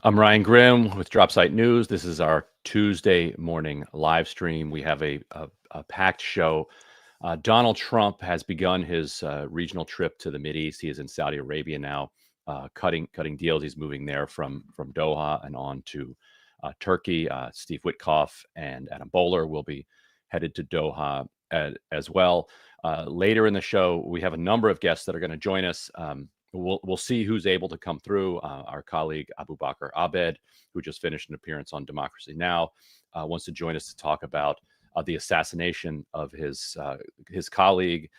I'm Ryan Grimm with Dropsite News. This is our Tuesday morning live stream. We have a packed show. Donald Trump has begun his regional trip to the Mideast. He is in Saudi Arabia now, cutting deals. He's moving there from Doha and on to Turkey. Steve Witkoff and Adam Bowler will be headed to Doha as well. Later in the show, we have a number of guests that are going to join us. We'll see who's able to come through. Our colleague Abubaker Abed, who just finished an appearance on Democracy Now!, wants to join us to talk about the assassination of his colleague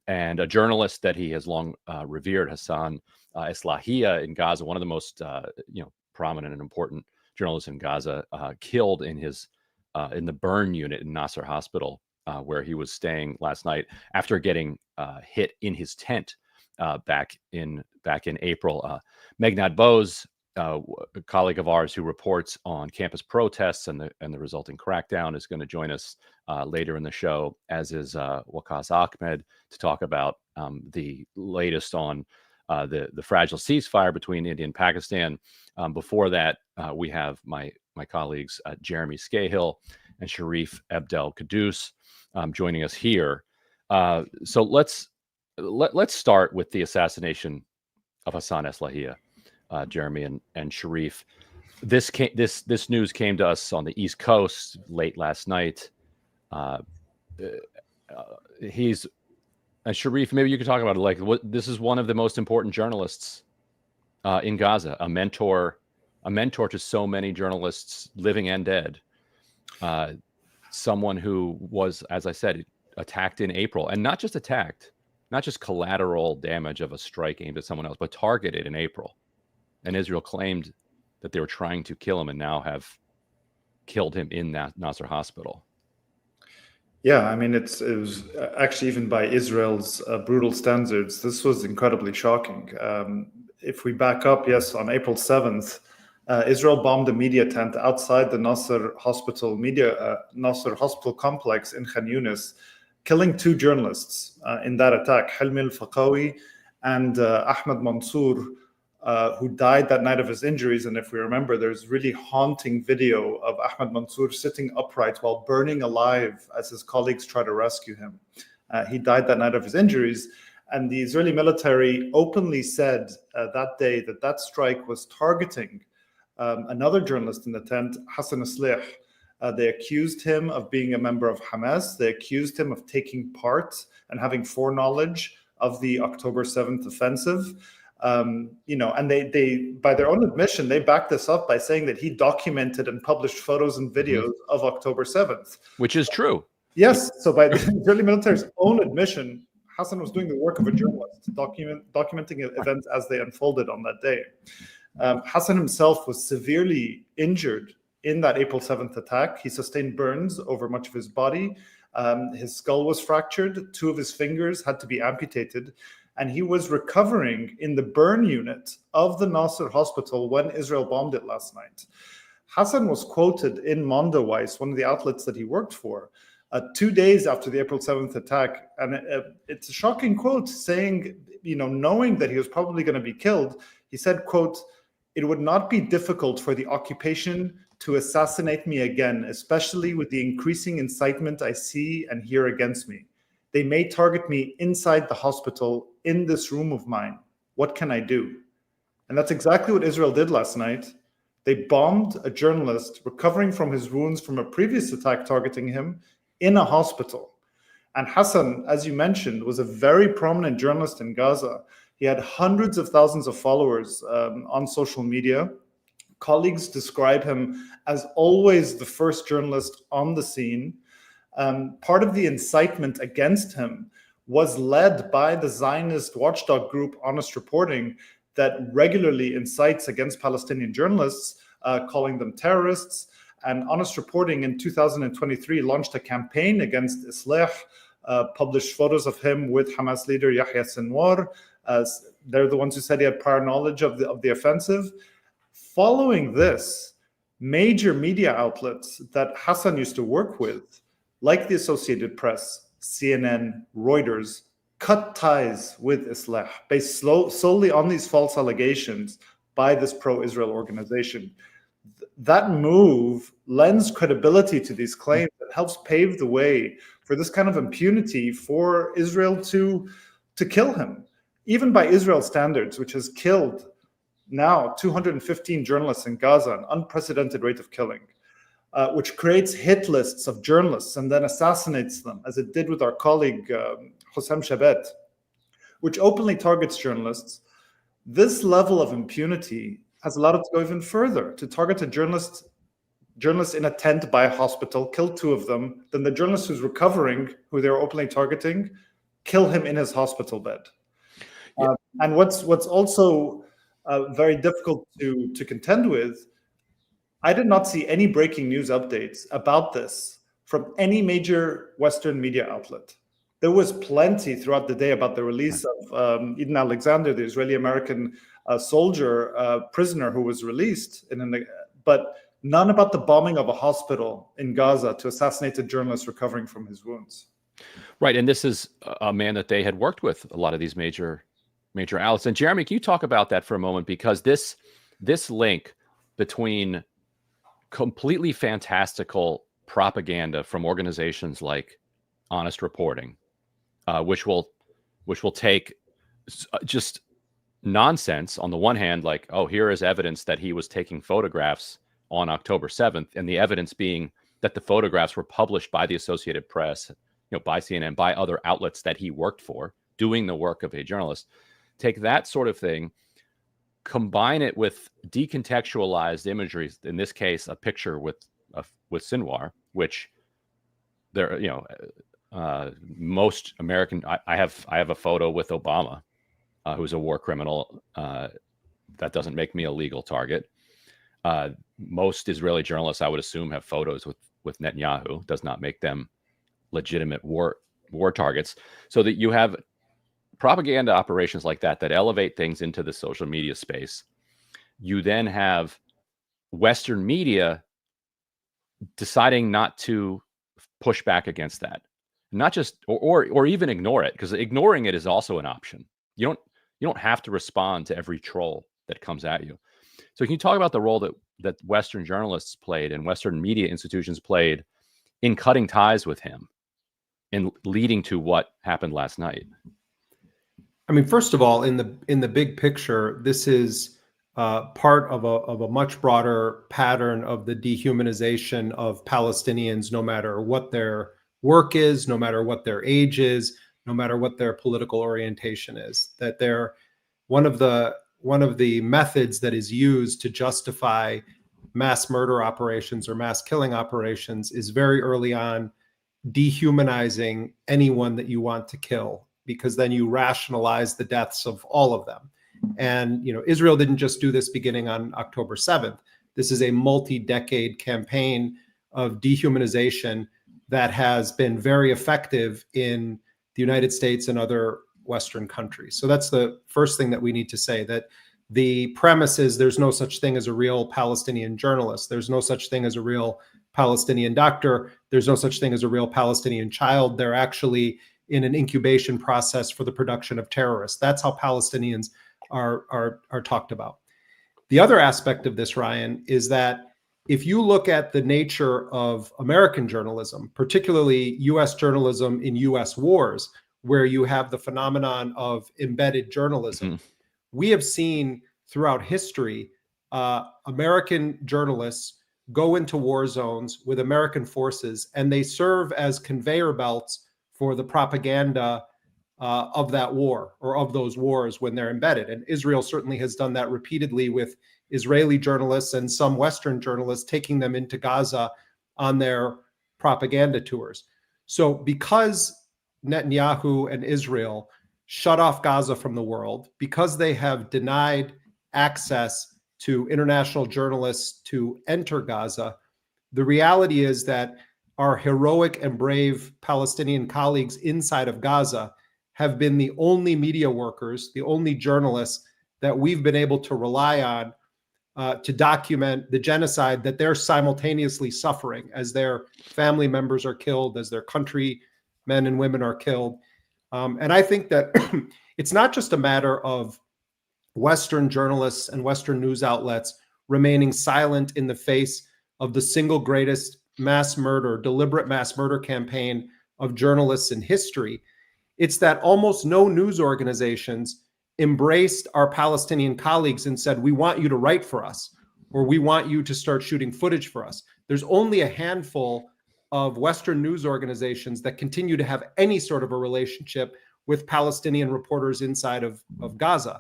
and a journalist that he has long revered, Hassan Eslahia, in Gaza, one of the most prominent and important journalists in Gaza, killed in the burn unit in Nasser Hospital, where he was staying last night after getting hit in his tent. Back in April. Meghnad Bose, a colleague of ours who reports on campus protests and the resulting crackdown, is going to join us later in the show, as is Waqas Ahmed, to talk about the latest on the fragile ceasefire between India and Pakistan. Before that, we have my colleagues Jeremy Scahill and Sharif Abdel Kouddous joining us here. So let's start with the assassination of Hassan Eslahia, Jeremy and Sharif. This news came to us on the East Coast late last night. Sharif, maybe you could talk about it. This is one of the most important journalists in Gaza, a mentor to so many journalists, living and dead. Someone who was, as I said, attacked in April, and not just collateral damage of a strike aimed at someone else, but targeted in April. And Israel claimed that they were trying to kill him and now have killed him in that Nasser hospital. Yeah, I mean, it was actually, even by Israel's brutal standards, this was incredibly shocking. If we back up, yes, on April 7th, Israel bombed a media tent outside the Nasser Hospital complex in Khan Yunis, killing two journalists in that attack, Hilmi al-Faqawi and Ahmed Mansour, who died that night of his injuries. And if we remember, there's really haunting video of Ahmed Mansour sitting upright while burning alive as his colleagues try to rescue him. He died that night of his injuries. And the Israeli military openly said that day that strike was targeting another journalist in the tent, Hassan Eslih. They accused him of being a member of Hamas. They accused him of taking part and having foreknowledge of the October 7th offensive. And they, by their own admission, they backed this up by saying that he documented and published photos and videos of October 7th. Which is true. Yes. So by the Israeli military's own admission, Hassan was doing the work of a journalist, documenting events as they unfolded on that day. Hassan himself was severely injured in that April 7th attack. He sustained burns over much of his body. His skull was fractured. Two of his fingers had to be amputated. And he was recovering in the burn unit of the Nasser hospital when Israel bombed it last night. Hassan was quoted in Mondoweiss, one of the outlets that he worked for, 2 days after the April 7th attack. And it's a shocking quote, saying, knowing that he was probably going to be killed, he said, quote, "It would not be difficult for the occupation to assassinate me again, especially with the increasing incitement I see and hear against me. They may target me inside the hospital, in this room of mine. What can I do?" And that's exactly what Israel did last night. They bombed a journalist recovering from his wounds from a previous attack targeting him in a hospital. And Hassan, as you mentioned, was a very prominent journalist in Gaza. He had hundreds of thousands of followers on social media. Colleagues describe him as always the first journalist on the scene. Part of the incitement against him was led by the Zionist watchdog group Honest Reporting, that regularly incites against Palestinian journalists, calling them terrorists. And Honest Reporting in 2023 launched a campaign against Eslih, published photos of him with Hamas leader Yahya Sinwar. They're the ones who said he had prior knowledge of the offensive. Following this, major media outlets that Hassan used to work with, like the Associated Press, CNN, Reuters, cut ties with Eslih based solely on these false allegations, by this pro-Israel organization. That move lends credibility to these claims and helps pave the way for this kind of impunity for Israel to kill him, even by Israel standards, which has killed now 215 journalists in Gaza, an unprecedented rate of killing, which creates hit lists of journalists and then assassinates them, as it did with our colleague Hossam Shabet, which openly targets journalists. This level of impunity has allowed it to go even further, to target a journalist in a tent by a hospital, kill 2 of them, then the journalist who's recovering, who they were openly targeting, kill him in his hospital bed. Yeah. And what's also very difficult to contend with, I did not see any breaking news updates about this from any major Western media outlet. There was plenty throughout the day about the release of Edan Alexander, the Israeli-American soldier, prisoner who was released, but none about the bombing of a hospital in Gaza to assassinate a journalist recovering from his wounds. Right, and this is a man that they had worked with, a lot of these major outlets. And Jeremy, can you talk about that for a moment? Because this link between completely fantastical propaganda from organizations like Honest Reporting, which will take just nonsense on the one hand, like, oh, here is evidence that he was taking photographs on October 7th, and the evidence being that the photographs were published by the Associated Press, by CNN, by other outlets that he worked for, doing the work of a journalist. Take that sort of thing, combine it with decontextualized imagery, in this case, a picture with Sinwar, which there, most American, I have a photo with Obama, who's a war criminal. That doesn't make me a legal target. Most Israeli journalists, I would assume, have photos with Netanyahu. Does not make them legitimate war targets. So that you have propaganda operations like that elevate things into the social media space. You then have Western media deciding not to push back against that, not just or even ignore it, because ignoring it is also an option. You don't have to respond to every troll that comes at you. So can you talk about the role that Western journalists played and Western media institutions played in cutting ties with him and leading to what happened last night? I mean, first of all, in the big picture, this is part of a much broader pattern of the dehumanization of Palestinians, no matter what their work is, no matter what their age is, no matter what their political orientation is. That they're one of the methods that is used to justify mass murder operations or mass killing operations is very early on dehumanizing anyone that you want to kill, because then you rationalize the deaths of all of them. And Israel didn't just do this beginning on October 7th. This is a multi-decade campaign of dehumanization that has been very effective in the United States and other Western countries. So that's the first thing that we need to say, that the premise is there's no such thing as a real Palestinian journalist. There's no such thing as a real Palestinian doctor. There's no such thing as a real Palestinian child. They're actually in an incubation process for the production of terrorists. That's how Palestinians are talked about. The other aspect of this, Ryan, is that if you look at the nature of American journalism, particularly U.S. journalism in U.S. wars, where you have the phenomenon of embedded journalism, we have seen throughout history American journalists go into war zones with American forces, and they serve as conveyor belts for the propaganda of that war or of those wars when they're embedded. And Israel certainly has done that repeatedly with Israeli journalists and some Western journalists taking them into Gaza on their propaganda tours. So because Netanyahu and Israel shut off Gaza from the world, because they have denied access to international journalists to enter Gaza, the reality is that our heroic and brave Palestinian colleagues inside of Gaza have been the only media workers, the only journalists that we've been able to rely on to document the genocide that they're simultaneously suffering as their family members are killed, as their countrymen and women are killed. And I think that it's not just a matter of Western journalists and Western news outlets remaining silent in the face of the single greatest mass murder, deliberate mass murder campaign of journalists in history. It's that almost no news organizations embraced our Palestinian colleagues and said, we want you to write for us, or we want you to start shooting footage for us. There's only a handful of Western news organizations that continue to have any sort of a relationship with Palestinian reporters inside of Gaza.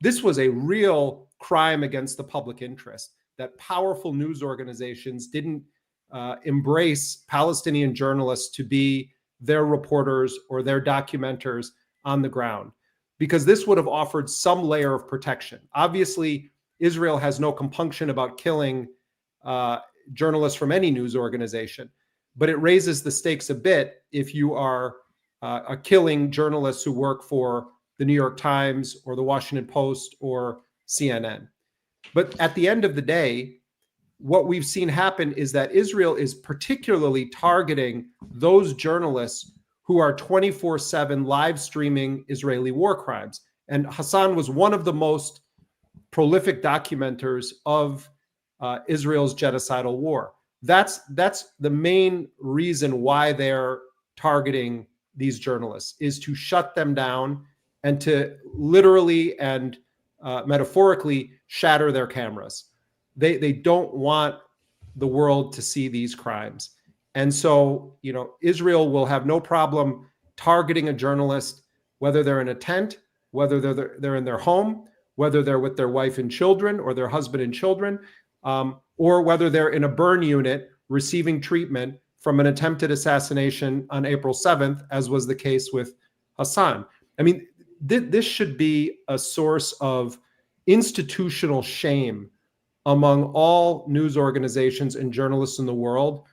This was a real crime against the public interest, that powerful news organizations didn't embrace Palestinian journalists to be their reporters or their documenters on the ground, because this would have offered some layer of protection. Obviously, Israel has no compunction about killing journalists from any news organization, but it raises the stakes a bit if you are killing journalists who work for the New York Times or the Washington Post or CNN. But at the end of the day, what we've seen happen is that Israel is particularly targeting those journalists who are 24/7 live streaming Israeli war crimes. And Hassan was one of the most prolific documenters of Israel's genocidal war. That's the main reason why they're targeting these journalists, is to shut them down and to literally and metaphorically shatter their cameras. They don't want the world to see these crimes. And so, Israel will have no problem targeting a journalist, whether they're in a tent, whether they're in their home, whether they're with their wife and children or their husband and children, or whether they're in a burn unit receiving treatment from an attempted assassination on April 7th, as was the case with Hassan. I mean, this should be a source of institutional shame among all news organizations and journalists in the world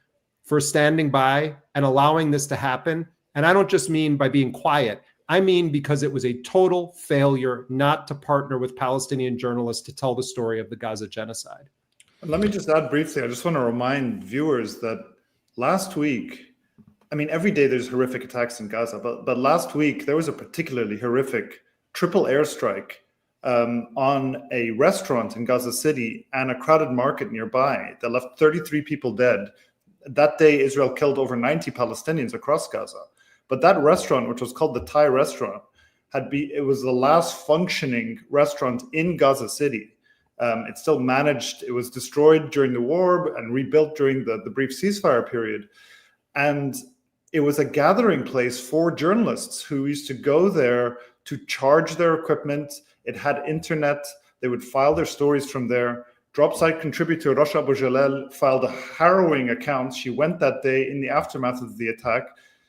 for standing by and allowing this to happen. And I don't just mean by being quiet. I mean because it was a total failure not to partner with Palestinian journalists to tell the story of the Gaza genocide. Let me just add briefly, I just want to remind viewers that last week, I mean, every day there's horrific attacks in Gaza, but last week there was a particularly horrific triple airstrike on a restaurant in Gaza City and a crowded market nearby that left 33 people dead. That day, Israel killed over 90 Palestinians across Gaza. But that restaurant, which was called the Thai restaurant, it was the last functioning restaurant in Gaza City. It still managed, it was destroyed during the war and rebuilt during the brief ceasefire period. And it was a gathering place for journalists who used to go there to charge their equipment. It had internet. They would file their stories from there. Drop site contributor Rasha Abu Jalal filed a harrowing account. She went that day in the aftermath of the attack.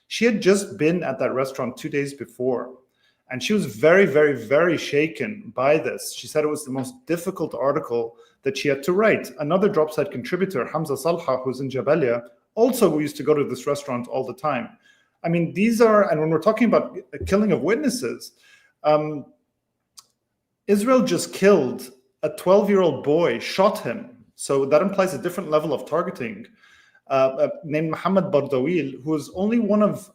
She had just been at that restaurant 2 days before. And she was very, very, very shaken by this. She said it was the most difficult article that she had to write. Another drop site contributor, Hamza Salha, who's in Jabalia, also used to go to this restaurant all the time. I mean, these are, and when we're talking about killing of witnesses, Israel just killed a 12-year-old boy, shot him. So that implies a different level of targeting. Named Mohammed Bardawil, who is only one of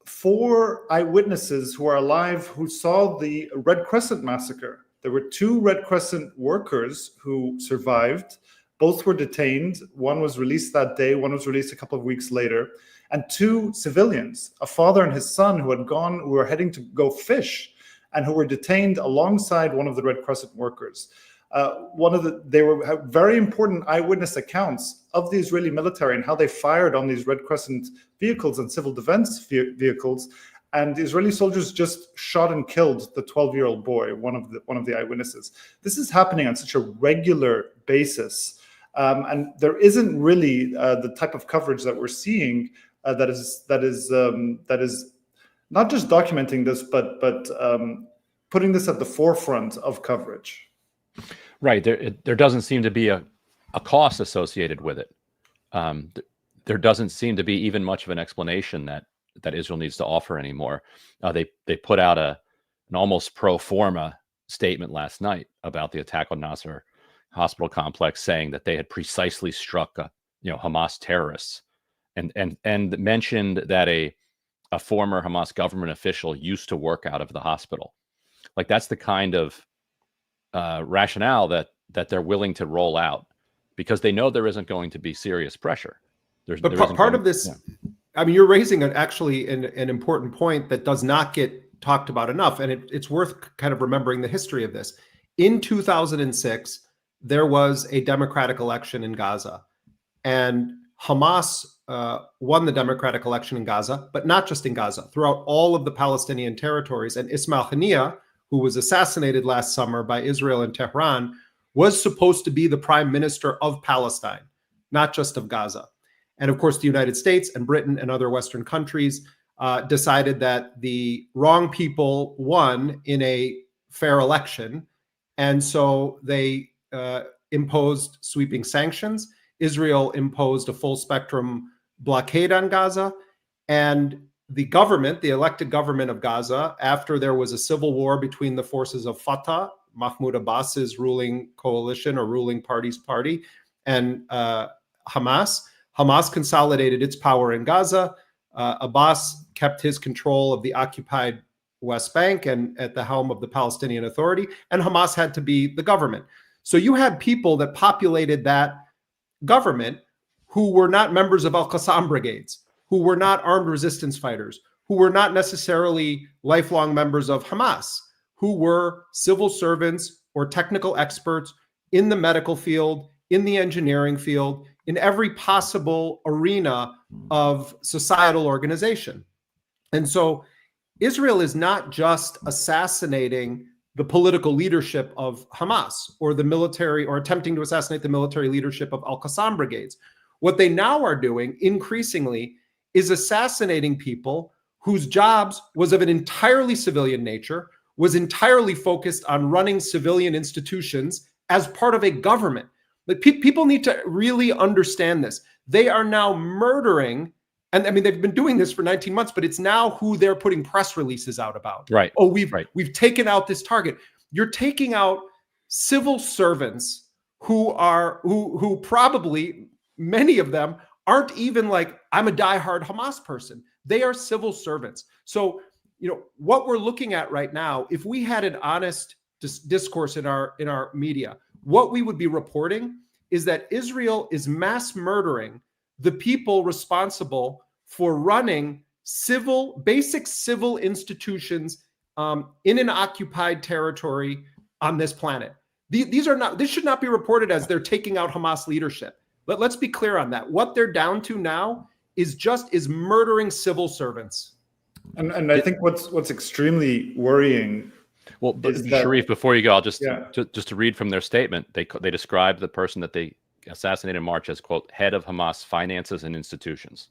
4 eyewitnesses who are alive who saw the Red Crescent massacre. There were 2 Red Crescent workers who survived. Both were detained. One was released that day. One was released a couple of weeks later. And 2 civilians, a father and his son who were heading to go fish and who were detained alongside one of the Red Crescent workers. They were very important eyewitness accounts of the Israeli military and how they fired on these Red Crescent vehicles and civil defense vehicles. And the Israeli soldiers just shot and killed the 12-year-old boy, one of the eyewitnesses. This is happening on such a regular basis. And there isn't really the type of coverage that we're seeing that is not just documenting this, but putting this at the forefront of coverage. Right. There doesn't seem to be a cost associated with it. There doesn't seem to be even much of an explanation that Israel needs to offer anymore. They put out an almost pro forma statement last night about the attack on Nasser hospital complex, saying that they had precisely struck Hamas terrorists, and mentioned that a former Hamas government official used to work out of the hospital. Like that's the kind of rationale that they're willing to roll out because they know there isn't going to be serious pressure. But part of this, I mean, you're raising actually an important point that does not get talked about enough, and it's worth kind of remembering the history of this. In 2006, there was a democratic election in Gaza, and Hamas won the democratic election in Gaza, but not just in Gaza, throughout all of the Palestinian territories. And Ismail Haniyeh, who was assassinated last summer by Israel in Tehran, was supposed to be the prime minister of Palestine, not just of Gaza. And of course, the United States and Britain and other Western countries decided that the wrong people won in a fair election. And so they imposed sweeping sanctions. Israel imposed a full spectrum blockade on Gaza. And the government, the elected government of Gaza, after there was a civil war between the forces of Fatah, Mahmoud Abbas's ruling coalition or ruling party's party, and Hamas consolidated its power in Gaza. Abbas kept his control of the occupied West Bank and at the helm of the Palestinian Authority, and Hamas had to be the government. So you had people that populated that government who were not members of Al-Qassam brigades, who were not armed resistance fighters, who were not necessarily lifelong members of Hamas, who were civil servants or technical experts in the medical field, in the engineering field, in every possible arena of societal organization. And so Israel is not just assassinating the political leadership of Hamas or the military, or attempting to assassinate the military leadership of Al-Qassam brigades. What they now are doing increasingly is assassinating people whose jobs was of an entirely civilian nature, was entirely focused on running civilian institutions as part of a government. Like people need to really understand this. They are now murdering, and I mean, they've been doing this for 19 months, but it's now who they're putting press releases out about. Right. Oh, we've taken out this target. You're taking out civil servants who probably, many of them aren't even like, I'm a diehard Hamas person. They are civil servants. So, what we're looking at right now, if we had an honest discourse in our media, what we would be reporting is that Israel is mass murdering the people responsible for running basic civil institutions in an occupied territory on this planet. This should not be reported as they're taking out Hamas leadership. But let's be clear on that. What they're down to now is murdering civil servants. And I think what's extremely worrying. Well, but Sharif, before you go, I'll just to read from their statement. They described the person that they assassinated in March as, quote, head of Hamas finances and institutions.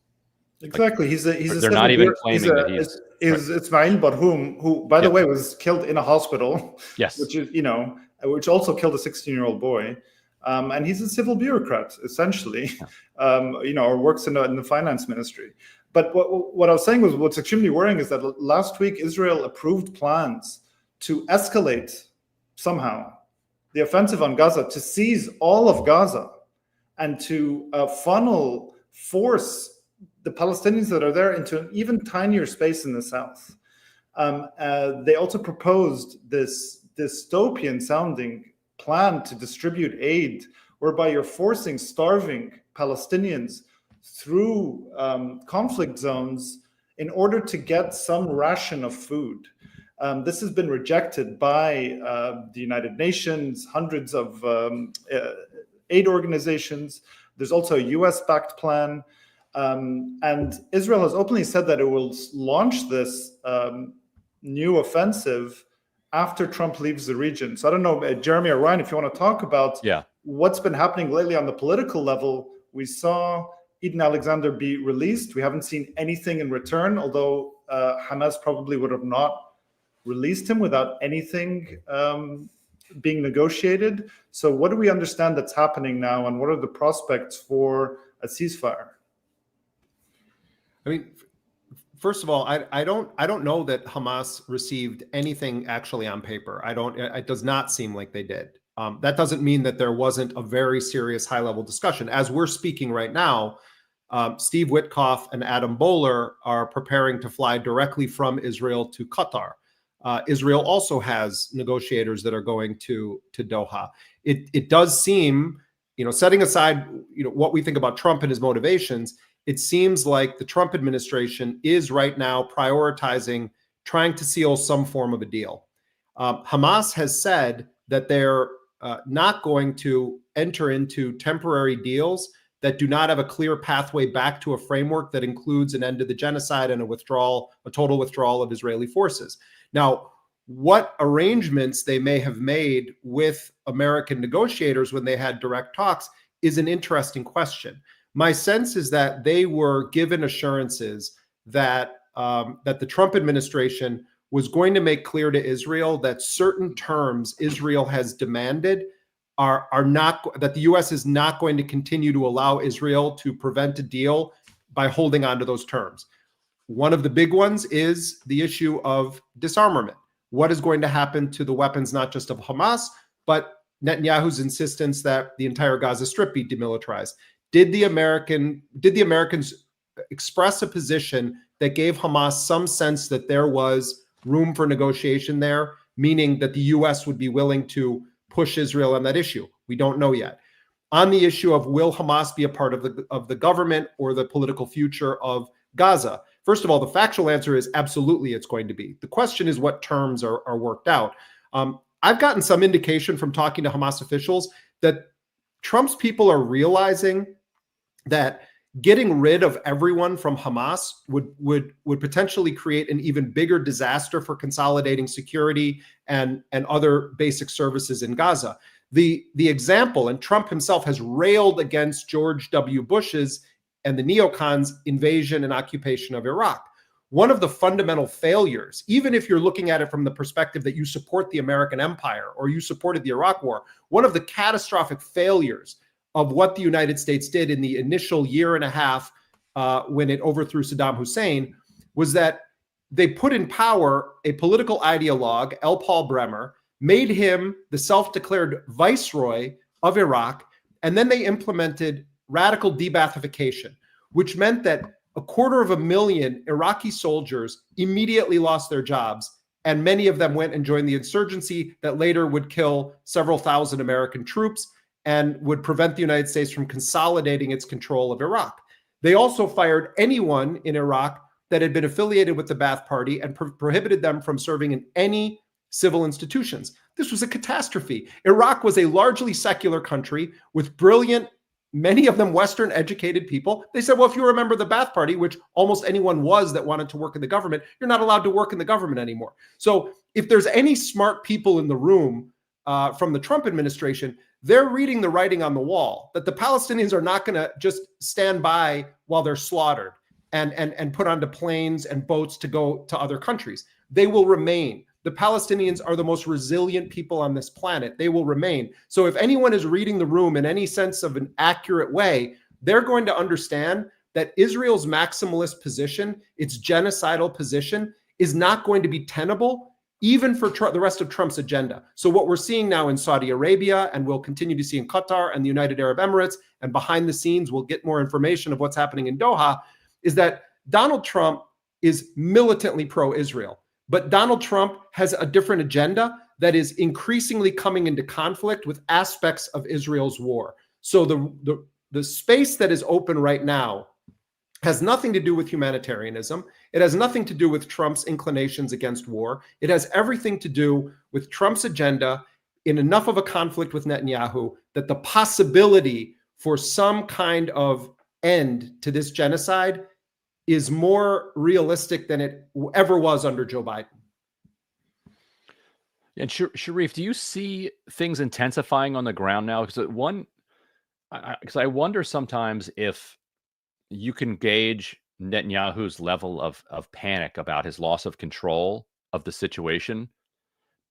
Exactly. Like, they're not even claiming that he's Ismail Barhoum, who, by the way, was killed in a hospital. Yes. Which also killed a 16-year-old boy. And he's a civil bureaucrat, essentially, or works in the finance ministry. But what I was saying was, what's extremely worrying is that last week Israel approved plans to escalate somehow the offensive on Gaza, to seize all of Gaza, and to force the Palestinians that are there into an even tinier space in the south. They also proposed this dystopian-sounding plan to distribute aid, whereby you're forcing starving Palestinians through conflict zones in order to get some ration of food. This has been rejected by the United Nations, hundreds of aid organizations. There's also a US-backed plan. And Israel has openly said that it will launch this new offensive after Trump leaves the region. So I don't know, Jeremy or Ryan, if you want to talk about what's been happening lately on the political level. We saw Edan Alexander be released. We haven't seen anything in return, although Hamas probably would have not released him without anything being negotiated. So what do we understand that's happening now, and what are the prospects for a ceasefire? I mean, first of all, I don't know that Hamas received anything actually on paper. It does not seem like they did. That doesn't mean that there wasn't a very serious high-level discussion. As we're speaking right now, Steve Witkoff and Adam Bowler are preparing to fly directly from Israel to Qatar. Israel also has negotiators that are going to Doha. It does seem, setting aside, what we think about Trump and his motivations, it seems like the Trump administration is right now prioritizing trying to seal some form of a deal. Hamas has said that they're not going to enter into temporary deals that do not have a clear pathway back to a framework that includes an end to the genocide and a total withdrawal of Israeli forces. Now, what arrangements they may have made with American negotiators when they had direct talks is an interesting question. My sense is that they were given assurances that that the Trump administration was going to make clear to Israel that certain terms Israel has demanded are not, that the U.S. is not going to continue to allow Israel to prevent a deal by holding on to those terms. One of the big ones is the issue of disarmament. What is going to happen to the weapons, not just of Hamas, but Netanyahu's insistence that the entire Gaza Strip be demilitarized? Did the Americans express a position that gave Hamas some sense that there was room for negotiation there, meaning that the U.S. would be willing to push Israel on that issue? We don't know yet. On the issue of will Hamas be a part of the government or the political future of Gaza? First of all, the factual answer is absolutely it's going to be. The question is what terms are worked out. I've gotten some indication from talking to Hamas officials that Trump's people are realizing that getting rid of everyone from Hamas would potentially create an even bigger disaster for consolidating security and other basic services in Gaza. The example, and Trump himself has railed against George W. Bush's and the neocons' invasion and occupation of Iraq. One of the fundamental failures, even if you're looking at it from the perspective that you support the American empire or you supported the Iraq war, one of the catastrophic failures of what the United States did in the initial year and a half when it overthrew Saddam Hussein was that they put in power a political ideologue, L. Paul Bremer, made him the self-declared viceroy of Iraq, and then they implemented radical de-Baathification, which meant that 250,000 Iraqi soldiers immediately lost their jobs, and many of them went and joined the insurgency that later would kill several thousand American troops and would prevent the United States from consolidating its control of Iraq. They also fired anyone in Iraq that had been affiliated with the Ba'ath Party and prohibited them from serving in any civil institutions. This was a catastrophe. Iraq was a largely secular country with brilliant, many of them Western educated people. They said, well, if you're a member of the Ba'ath Party, which almost anyone was that wanted to work in the government, you're not allowed to work in the government anymore. So if there's any smart people in the room from the Trump administration, they're reading the writing on the wall that the Palestinians are not going to just stand by while they're slaughtered and put onto planes and boats to go to other countries. They will remain. The Palestinians are the most resilient people on this planet. They will remain. So if anyone is reading the room in any sense of an accurate way, they're going to understand that Israel's maximalist position, its genocidal position, is not going to be tenable even for the rest of Trump's agenda. So what we're seeing now in Saudi Arabia, and we'll continue to see in Qatar and the United Arab Emirates, and behind the scenes, we'll get more information of what's happening in Doha, is that Donald Trump is militantly pro-Israel. But Donald Trump has a different agenda that is increasingly coming into conflict with aspects of Israel's war. So the space that is open right now has nothing to do with humanitarianism. It has nothing to do with Trump's inclinations against war. It has everything to do with Trump's agenda in enough of a conflict with Netanyahu that the possibility for some kind of end to this genocide is more realistic than it ever was under Joe Biden. And Sharif, do you see things intensifying on the ground now? Because I wonder sometimes if you can gauge Netanyahu's level of panic about his loss of control of the situation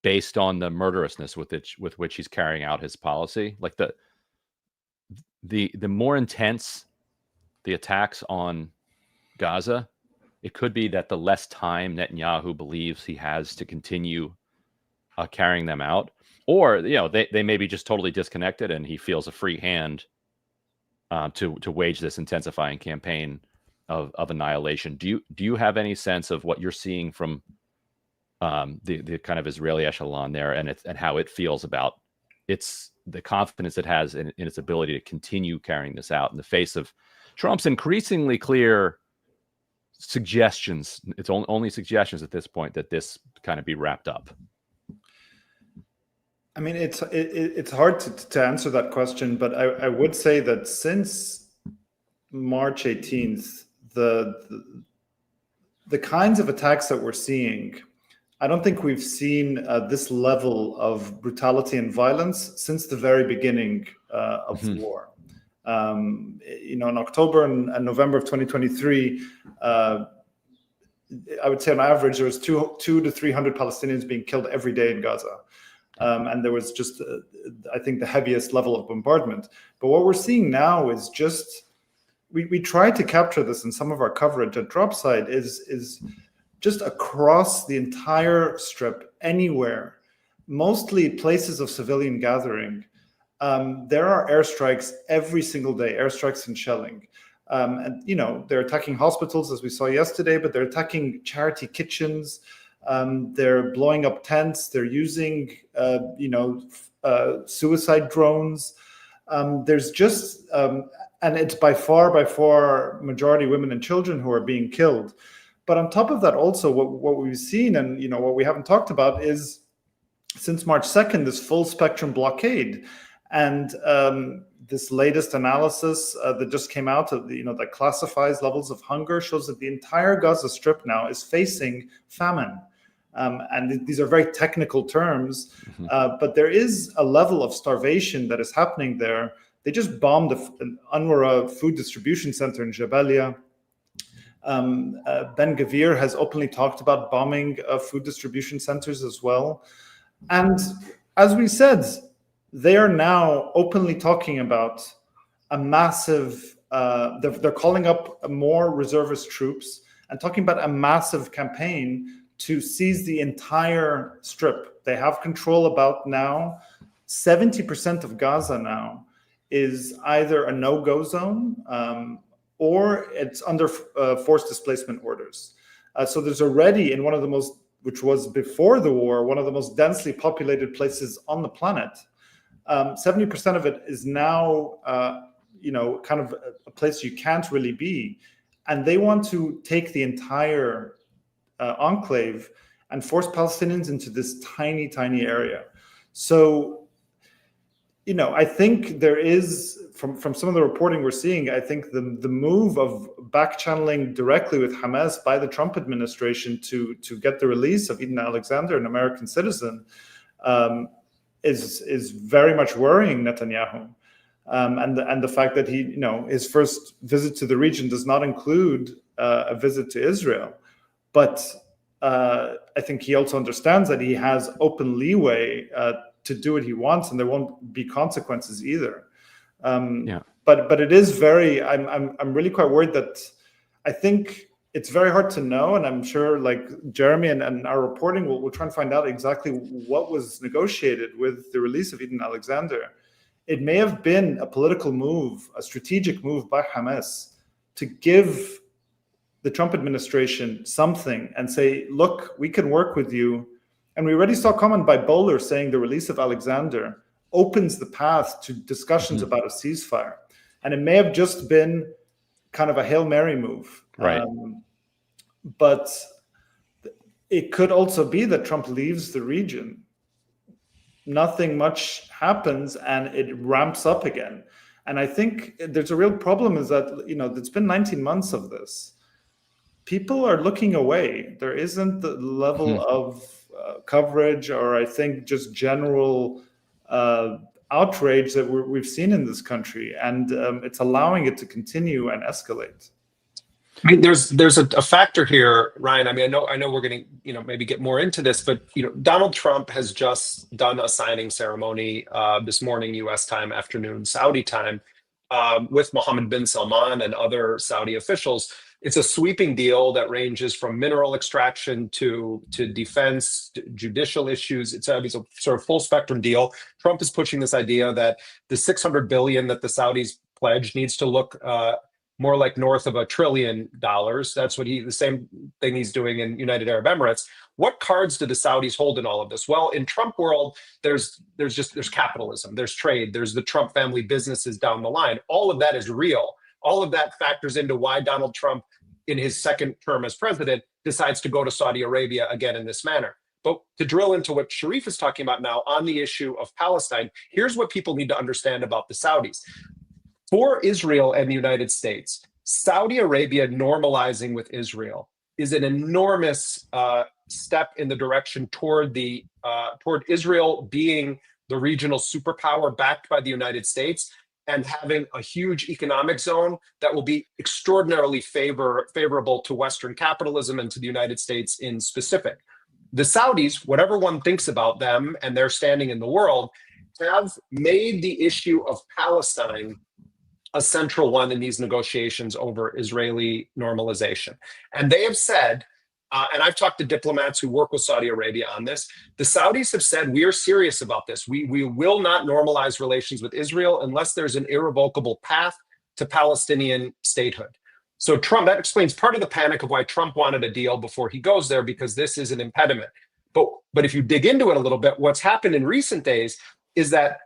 based on the murderousness with which he's carrying out his policy. Like the more intense the attacks on Gaza, it could be that the less time Netanyahu believes he has to continue carrying them out, or they may be just totally disconnected and he feels a free hand to wage this intensifying campaign of annihilation. Do you have any sense of what you're seeing from the kind of Israeli echelon there, and how it feels about the confidence it has in its ability to continue carrying this out in the face of Trump's increasingly clear suggestions. It's only suggestions at this point that this kind of be wrapped up. I mean, it's hard to answer that question, but I would say that since March 18th, the kinds of attacks that we're seeing, I don't think we've seen this level of brutality and violence since the very beginning of the war. In October and November of 2023, I would say on average there was 200 to 300 Palestinians being killed every day in Gaza. And there was just, I think, the heaviest level of bombardment. But what we're seeing now is just, we tried to capture this in some of our coverage at Dropside, is just across the entire strip, anywhere, mostly places of civilian gathering. There are airstrikes every single day, airstrikes and shelling. And, they're attacking hospitals, as we saw yesterday, but they're attacking charity kitchens. They're blowing up tents. They're using, suicide drones. There's just, and it's by far majority women and children who are being killed. But on top of that, also what we've seen, and what we haven't talked about, is since March 2nd, this full spectrum blockade, and this latest analysis that just came out of that classifies levels of hunger shows that the entire Gaza Strip now is facing famine. And these are very technical terms, but there is a level of starvation that is happening there. They just bombed an UNRWA food distribution center in Jabalia. Ben Gvir has openly talked about bombing food distribution centers as well. And as we said, they are now openly talking about a massive, they're calling up more reservist troops and talking about a massive campaign to seize the entire strip. They have control about now. 70% of Gaza now is either a no-go zone or it's under forced displacement orders. So there's already, in one of the most, which was before the war, one of the most densely populated places on the planet, 70% of it is now, kind of a place you can't really be. And they want to take the entire enclave and force Palestinians into this tiny, tiny area. So, I think there is, from some of the reporting we're seeing, I think the move of back-channeling directly with Hamas by the Trump administration to get the release of Edan Alexander, an American citizen, is very much worrying Netanyahu. And the fact that he, his first visit to the region does not include a visit to Israel. But I think he also understands that he has open leeway to do what he wants, and there won't be consequences either. But it is very. I'm really quite worried that I think it's very hard to know, and I'm sure like Jeremy and our reporting will try and find out exactly what was negotiated with the release of Edan Alexander. It may have been a political move, a strategic move by Hamas to give the Trump administration something and say, look, we can work with you. And we already saw a comment by Bowler saying the release of Alexander opens the path to discussions about a ceasefire. And it may have just been kind of a Hail Mary move. Right. But it could also be that Trump leaves the region. Nothing much happens and it ramps up again. And I think there's a real problem is that, it's been 19 months of this. People are looking away. There isn't the level of coverage or I think just general outrage that we've seen in this country. And it's allowing it to continue and escalate. I mean, there's a factor here, Ryan. I mean, I know we're going to, maybe get more into this, but, Donald Trump has just done a signing ceremony this morning, U.S. time, afternoon, Saudi time, with Mohammed bin Salman and other Saudi officials. It's a sweeping deal that ranges from mineral extraction to defense, to judicial issues. It's a sort of full spectrum deal. Trump is pushing this idea that the $600 billion that the Saudis pledged needs to look more like north of $1 trillion. That's what the same thing he's doing in United Arab Emirates. What cards do the Saudis hold in all of this? Well, in Trump world, there's capitalism, there's trade, there's the Trump family businesses down the line. All of that is real. All of that factors into why Donald Trump, in his second term as president, decides to go to Saudi Arabia again in this manner. But to drill into what Sharif is talking about now on the issue of Palestine, here's what people need to understand about the Saudis. For Israel and the United States, Saudi Arabia normalizing with Israel is an enormous step in the direction toward Israel being the regional superpower backed by the United States and having a huge economic zone that will be extraordinarily favorable to Western capitalism and to the United States in specific. The Saudis, whatever one thinks about them and their standing in the world, have made the issue of Palestine a central one in these negotiations over Israeli normalization. And they have said, and I've talked to diplomats who work with Saudi Arabia on this, the Saudis have said, we are serious about this. We will not normalize relations with Israel unless there's an irrevocable path to Palestinian statehood. So Trump, that explains part of the panic of why Trump wanted a deal before he goes there, because this is an impediment. But if you dig into it a little bit, what's happened in recent days is that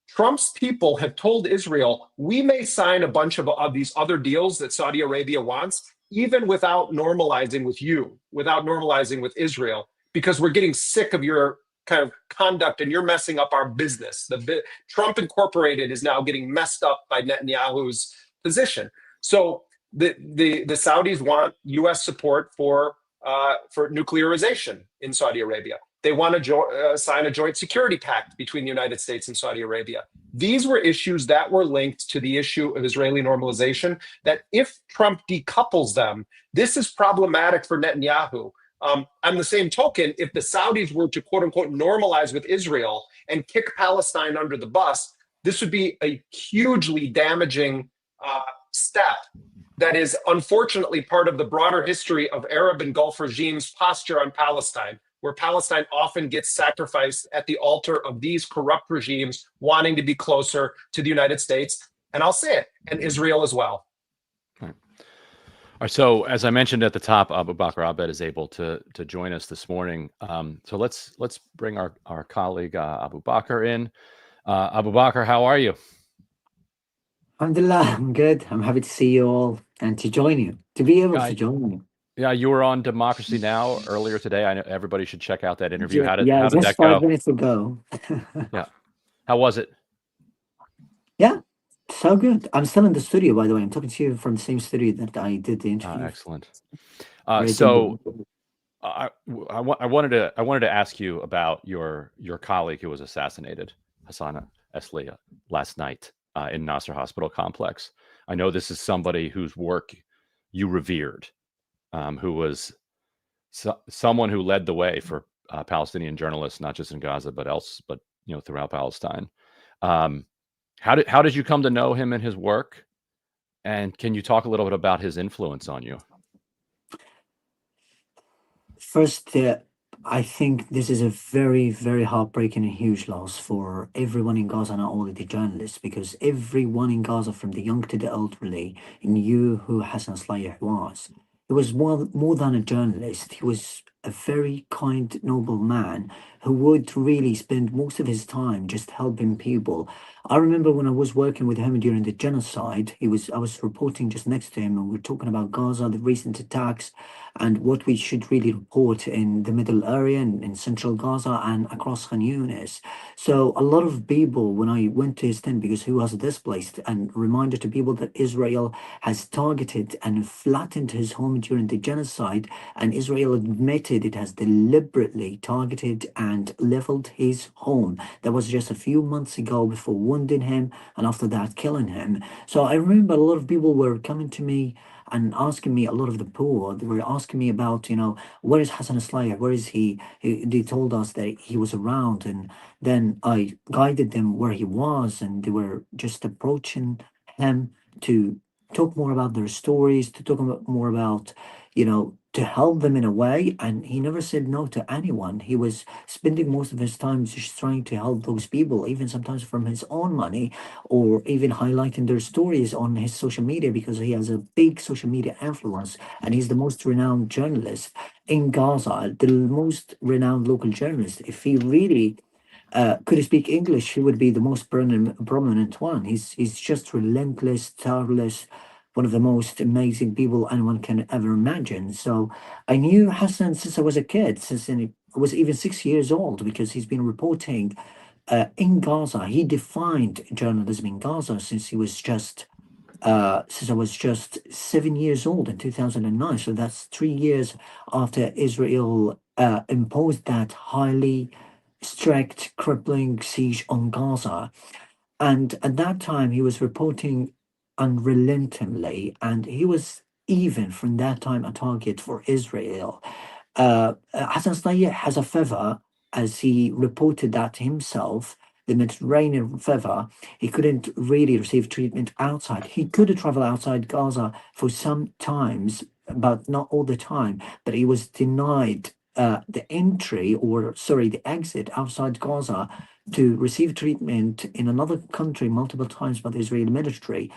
Trump's people have told Israel, we may sign a bunch of these other deals that Saudi Arabia wants, even without normalizing with you, without normalizing with Israel, because we're getting sick of your kind of conduct and you're messing up our business. Trump Incorporated is now getting messed up by Netanyahu's position. So the Saudis want U.S. support for nuclearization in Saudi Arabia. They want to sign a joint security pact between the United States and Saudi Arabia. These were issues that were linked to the issue of Israeli normalization, that if Trump decouples them, this is problematic for Netanyahu. On the same token, if the Saudis were to quote unquote normalize with Israel and kick Palestine under the bus, this would be a hugely damaging step that is unfortunately part of the broader history of Arab and Gulf regimes' posture on Palestine, where Palestine often gets sacrificed at the altar of these corrupt regimes wanting to be closer to the United States, and I'll say it, and Israel as well. All right. So as I mentioned at the top, Abubaker Abed is able to join us this morning. So let's bring our colleague Abubaker in. Abubaker, how are you? Alhamdulillah, I'm good. I'm happy to see you all and to join you, to be able to join you. Yeah, you were on Democracy Now! Earlier today. I know everybody should check out that interview. How did just that go? 5 minutes ago. Yeah. How was it? Yeah, so good. I'm still in the studio, by the way. I'm talking to you from the same studio that I did the interview. Excellent. So I wanted to ask you about your colleague who was assassinated, Hassan Esley, last night in Nasser Hospital Complex. I know this is somebody whose work you revered, who was someone who led the way for Palestinian journalists, not just in Gaza, but throughout Palestine. How did you come to know him and his work? And can you talk a little bit about his influence on you? First, I think this is a very, very heartbreaking and huge loss for everyone in Gaza, not only the journalists, because everyone in Gaza, from the young to the elderly, knew who Hassan Esley was. He was more than a journalist. He was a very kind, noble man who would really spend most of his time just helping people. I remember when I was working with him during the genocide, I was reporting just next to him, and we were talking about Gaza, the recent attacks, and what we should really report in the middle area and in central Gaza and across Khan Yunis. So a lot of people, when I went to his tent, because he was displaced, and reminded to people that Israel has targeted and flattened his home during the genocide, and Israel admitted it has deliberately targeted and leveled his home. That was just a few months ago, before wounding him and after that killing him. So I remember a lot of people were coming to me and asking me, a lot of the poor, they were asking me about, where is Hassan Esley? Where is he? They told us that he was around, and then I guided them where he was, and they were just approaching him to talk more about their stories, to talk more about, to help them in a way, and he never said no to anyone. He was spending most of his time just trying to help those people, even sometimes from his own money, or even highlighting their stories on his social media, because he has a big social media influence, and he's the most renowned journalist in Gaza, the most renowned local journalist. If he really could speak English, he would be the most prominent one. He's just relentless, tireless, one of the most amazing people anyone can ever imagine. So I knew Hassan since I was a kid, I was even 6 years old, because he's been reporting in Gaza. He defined journalism in Gaza since I was just 7 years old in 2009. So that's 3 years after Israel imposed that highly strict, crippling siege on Gaza. And at that time, he was reporting unrelentingly, and he was even from that time a target for Israel. Hassan Slaya has a fever, as he reported that himself, the Mediterranean fever. He couldn't really receive treatment outside. He could travel outside Gaza for some times, but not all the time. But he was denied the entry, or sorry, the exit outside Gaza to receive treatment in another country multiple times by the Israeli military.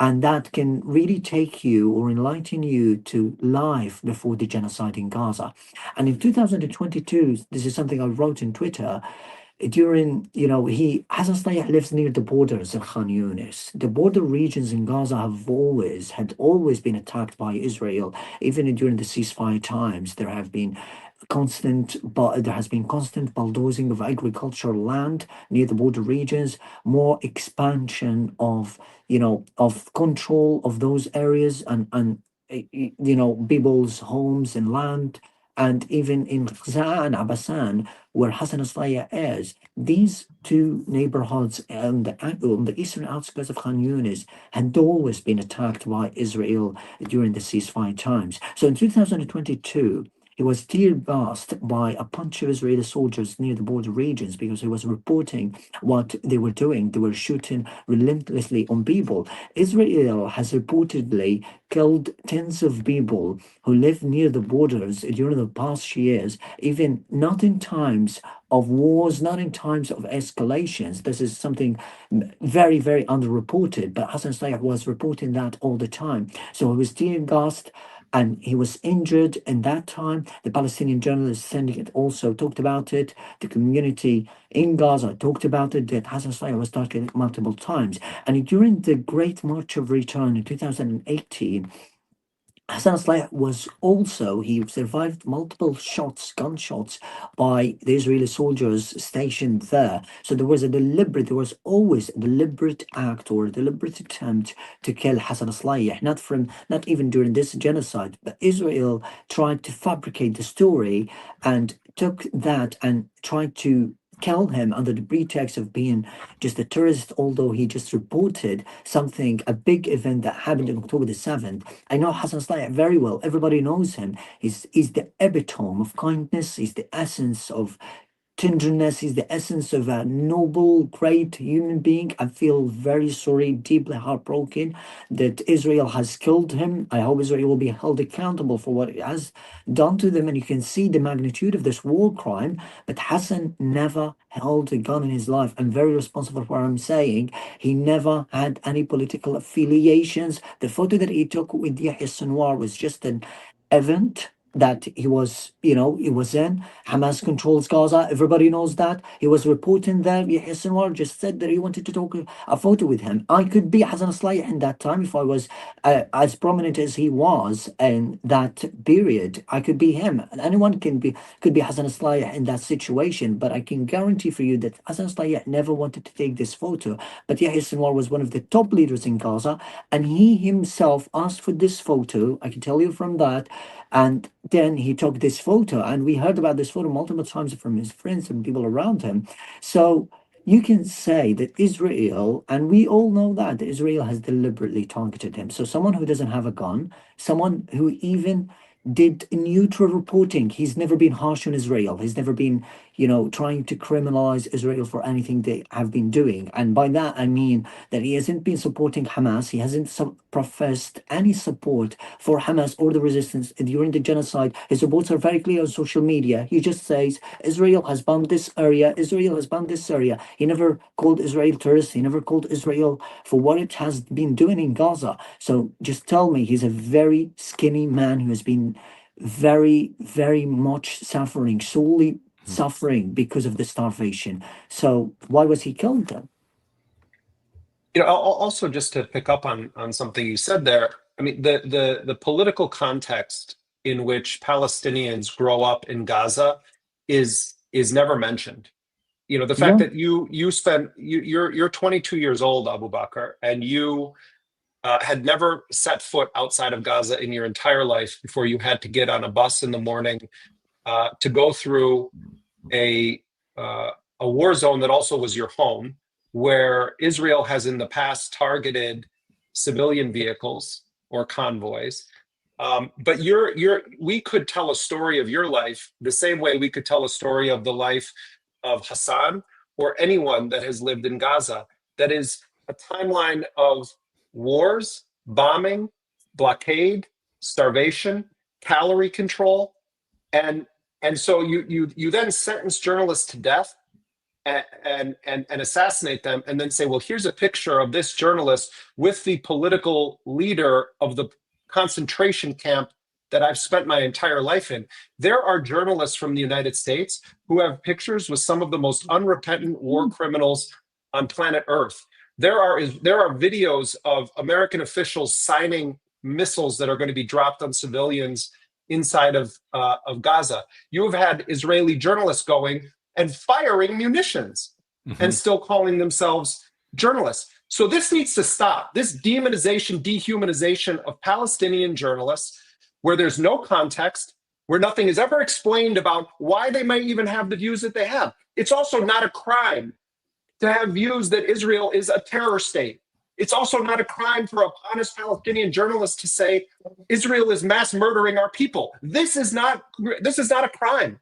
And that can really take you or enlighten you to life before the genocide in Gaza. And in 2022, this is something I wrote in Twitter. During, he Hassan Slaya lives near the borders of Khan Yunis. The border regions in Gaza had always been attacked by Israel. Even during the ceasefire times, there has been constant bulldozing of agricultural land near the border regions, more expansion of control of those areas, and people's homes and land. And even in Gaza and Abasan, where Hassan Aslaya is, these two neighborhoods on the eastern outskirts of Khan Yunis had always been attacked by Israel during the ceasefire times. So in 2022, he was tear gassed by a bunch of Israeli soldiers near the border regions, because he was reporting what they were doing. They were shooting relentlessly on people. Israel has reportedly killed tens of people who live near the borders during the past years, even not in times of wars, not in times of escalations. This is something very, very underreported, but Hassan Slaya was reporting that all the time. So he was tear gassed, and he was injured in that time. The Palestinian journalist syndicate also talked about it. The community in Gaza talked about it, that Hassan Slaya was targeted multiple times. And during the Great March of Return in 2018, Hassan Slaya he survived multiple gunshots by the Israeli soldiers stationed there. So there was always a deliberate act or a deliberate attempt to kill Hassan Slaya, not even during this genocide, but Israel tried to fabricate the story and took that and tried to kill him under the pretext of being just a terrorist, although he just reported a big event that happened on October the 7th. I know Hassan Slaya very well. Everybody knows him. He's the epitome of kindness. He's the essence of tenderness. Is the essence of a noble, great human being. I feel very sorry, deeply heartbroken that Israel has killed him. I hope Israel will be held accountable for what it has done to them. And you can see the magnitude of this war crime. But Hassan never held a gun in his life. I'm very responsible for what I'm saying. He never had any political affiliations. The photo that he took with Yahya Sinwar was just an event that he was in. Hamas controls Gaza. Everybody knows that. He was reporting there. Yahya Sinwar just said that he wanted to take a photo with him. I could be Hassan Slaya in that time if I was as prominent as he was in that period. I could be him. Anyone could be Hassan Slaya in that situation. But I can guarantee for you that Hassan Slaya never wanted to take this photo. But Yahya Sinwar was one of the top leaders in Gaza, and he himself asked for this photo. I can tell you from that. And then he took this photo, and we heard about this photo multiple times from his friends and people around him. So you can say that Israel, and we all know that Israel has deliberately targeted him. So someone who doesn't have a gun, someone who even did neutral reporting. He's never been harsh on Israel. He's never been, trying to criminalize Israel for anything they have been doing. And by that, I mean that he hasn't been supporting Hamas. He hasn't professed any support for Hamas or the resistance during the genocide. His reports are very clear on social media. He just says, Israel has bombed this area. Israel has bombed this area. He never called Israel terrorist. He never called Israel for what it has been doing in Gaza. So just tell me, he's a very skinny man who has been very, very much suffering, solely suffering because of the starvation. So why was he killed then? Also just to pick up on something you said there, I mean, the political context in which Palestinians grow up in Gaza is never mentioned. The fact that you're 22 years old, Abubaker, and you had never set foot outside of Gaza in your entire life before you had to get on a bus in the morning to go through a war zone that also was your home, where Israel has in the past targeted civilian vehicles or convoys. But we could tell a story of your life the same way we could tell a story of the life of Hassan or anyone that has lived in Gaza. That is a timeline of wars, bombing, blockade, starvation, calorie control, and so you then sentence journalists to death and assassinate them, and then say, well, here's a picture of this journalist with the political leader of the concentration camp that I've spent my entire life in. There are journalists from the United States who have pictures with some of the most unrepentant war criminals on planet Earth. There are videos of American officials signing missiles that are going to be dropped on civilians inside of Gaza. You have had Israeli journalists going and firing munitions and still calling themselves journalists. So this needs to stop. This demonization, dehumanization of Palestinian journalists, where there's no context, where nothing is ever explained about why they might even have the views that they have. It's also not a crime to have views that Israel is a terror state. It's also not a crime for an honest Palestinian journalist to say Israel is mass murdering our people. This is not a crime.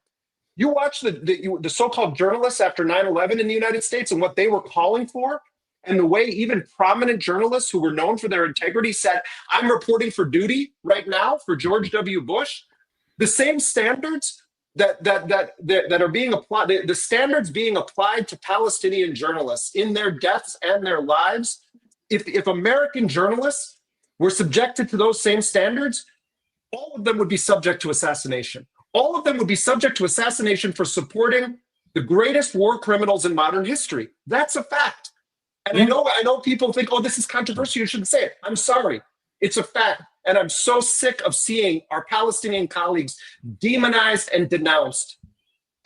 You watch the so-called journalists after 9/11 in the United States and what they were calling for, and the way even prominent journalists who were known for their integrity said, I'm reporting for duty right now for George W. Bush. The same standards that are being applied, the standards being applied to Palestinian journalists in their deaths and their lives, if American journalists were subjected to those same standards, all of them would be subject to assassination. All of them would be subject to assassination for supporting the greatest war criminals in modern history. That's a fact. And I know people think, oh, this is controversial, you shouldn't say it. I'm sorry. It's a fact. And I'm so sick of seeing our Palestinian colleagues demonized and denounced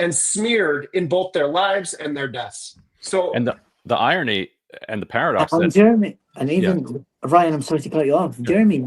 and smeared in both their lives and their deaths. So, and the irony and the paradox And Jeremy, and even Ryan, I'm sorry to cut you off. Yeah. Jeremy,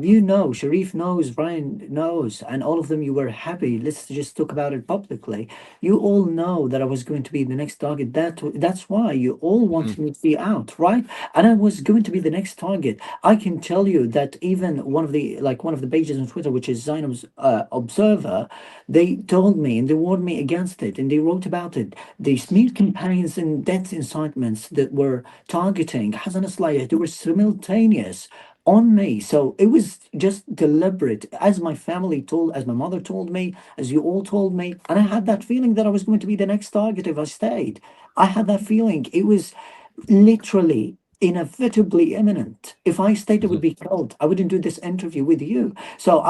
Sharif knows, Ryan knows, and all of them, you were happy. Let's just talk about it publicly. You all know that I was going to be the next target. That's why you all wanted me to be out, right? And I was going to be the next target. I can tell you that even one of the pages on Twitter, which is Zainab's Observer, they told me and they warned me against it, and they wrote about it. The smear campaigns and death incitements that were targeting Hassan Aslaya, they were simultaneous on me. So it was just deliberate, as my mother told me, as you all told me. And I had that feeling that I was going to be the next target if I stayed. I had that feeling. It was literally inevitably imminent. If I stayed, I would be killed. I wouldn't do this interview with you. So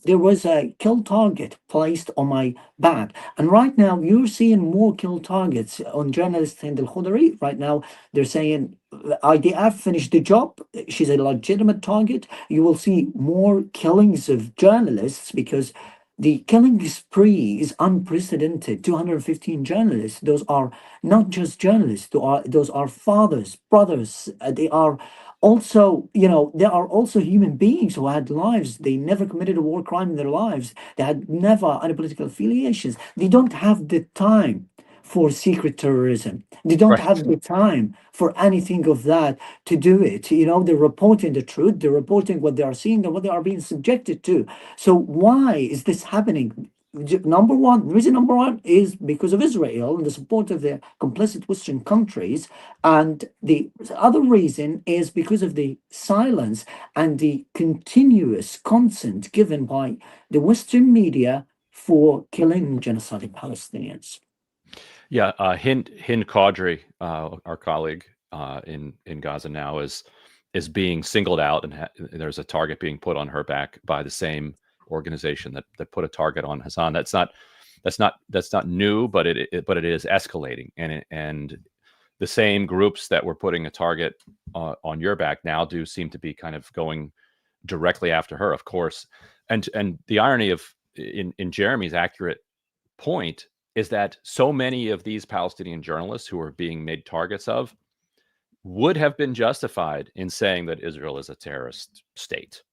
there was a kill target placed on my back. And right now you're seeing more kill targets on journalist Hind al-Khudairi. Right now they're saying IDF finished the job. She's a legitimate target. You will see more killings of journalists because the killing spree is unprecedented. 215 journalists. Those are not just journalists. Those are fathers, brothers. They are also, they are also human beings who had lives. They never committed a war crime in their lives. They had never any political affiliations. They don't have the time for secret terrorism. They don't have the time for anything of that to do it. They're reporting the truth. They're reporting what they are seeing and what they are being subjected to. So why is this happening? reason number one is because of Israel and the support of the complicit Western countries. And the other reason is because of the silence and the continuous consent given by the Western media for killing genocidal Palestinians. Yeah, Hind Qaudry, our colleague in Gaza now, is being singled out, and there's a target being put on her back by the same organization that put a target on Hassan. That's not new, but it is escalating, and the same groups that were putting a target on your back now do seem to be kind of going directly after her, of course. And the irony of in Jeremy's accurate point is that so many of these Palestinian journalists who are being made targets of would have been justified in saying that Israel is a terrorist state,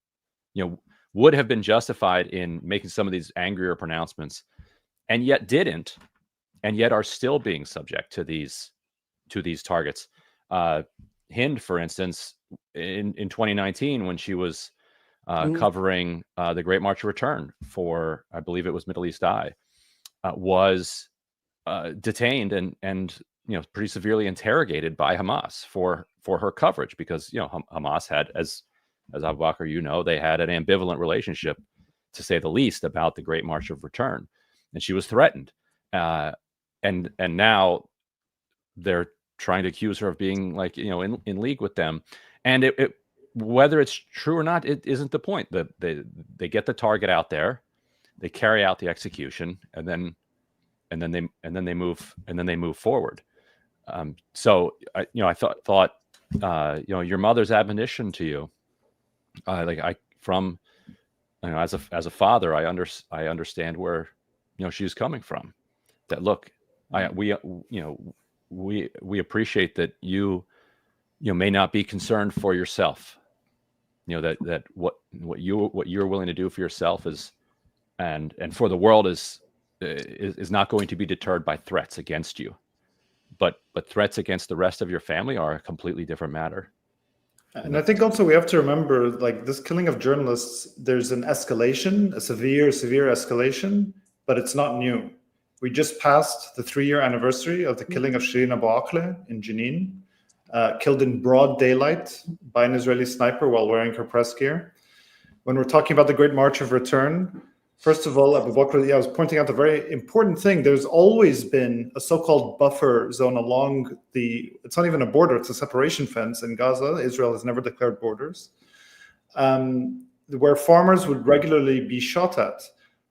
would have been justified in making some of these angrier pronouncements, and yet didn't, and yet are still being subject to these targets. Hind, for instance, in 2019, when she was covering the Great March of Return for, I believe it was Middle East Eye, was detained and pretty severely interrogated by Hamas for her coverage, because Hamas had, as Abubaker, they had an ambivalent relationship, to say the least, about the Great March of Return, and she was threatened, and now they're trying to accuse her of being in league with them, and whether it's true or not, it isn't the point. They get the target out there, they carry out the execution, and then they move forward. So I thought your mother's admonition to you, as a father, I understand where she's coming from. That look, we appreciate that you may not be concerned for yourself. That what you're willing to do for yourself is and for the world is not going to be deterred by threats against you, but threats against the rest of your family are a completely different matter. And I think also we have to remember, this killing of journalists, there's an escalation, a severe escalation, but it's not new. We just passed the 3-year anniversary of the killing of Shireen Abu Akleh in Jenin, killed in broad daylight by an Israeli sniper while wearing her press gear. When we're talking about the Great March of Return, first of all, Abubaker, I was pointing out a very important thing. There's always been a so-called buffer zone along it's not even a border, it's a separation fence in Gaza. Israel has never declared borders, where farmers would regularly be shot at.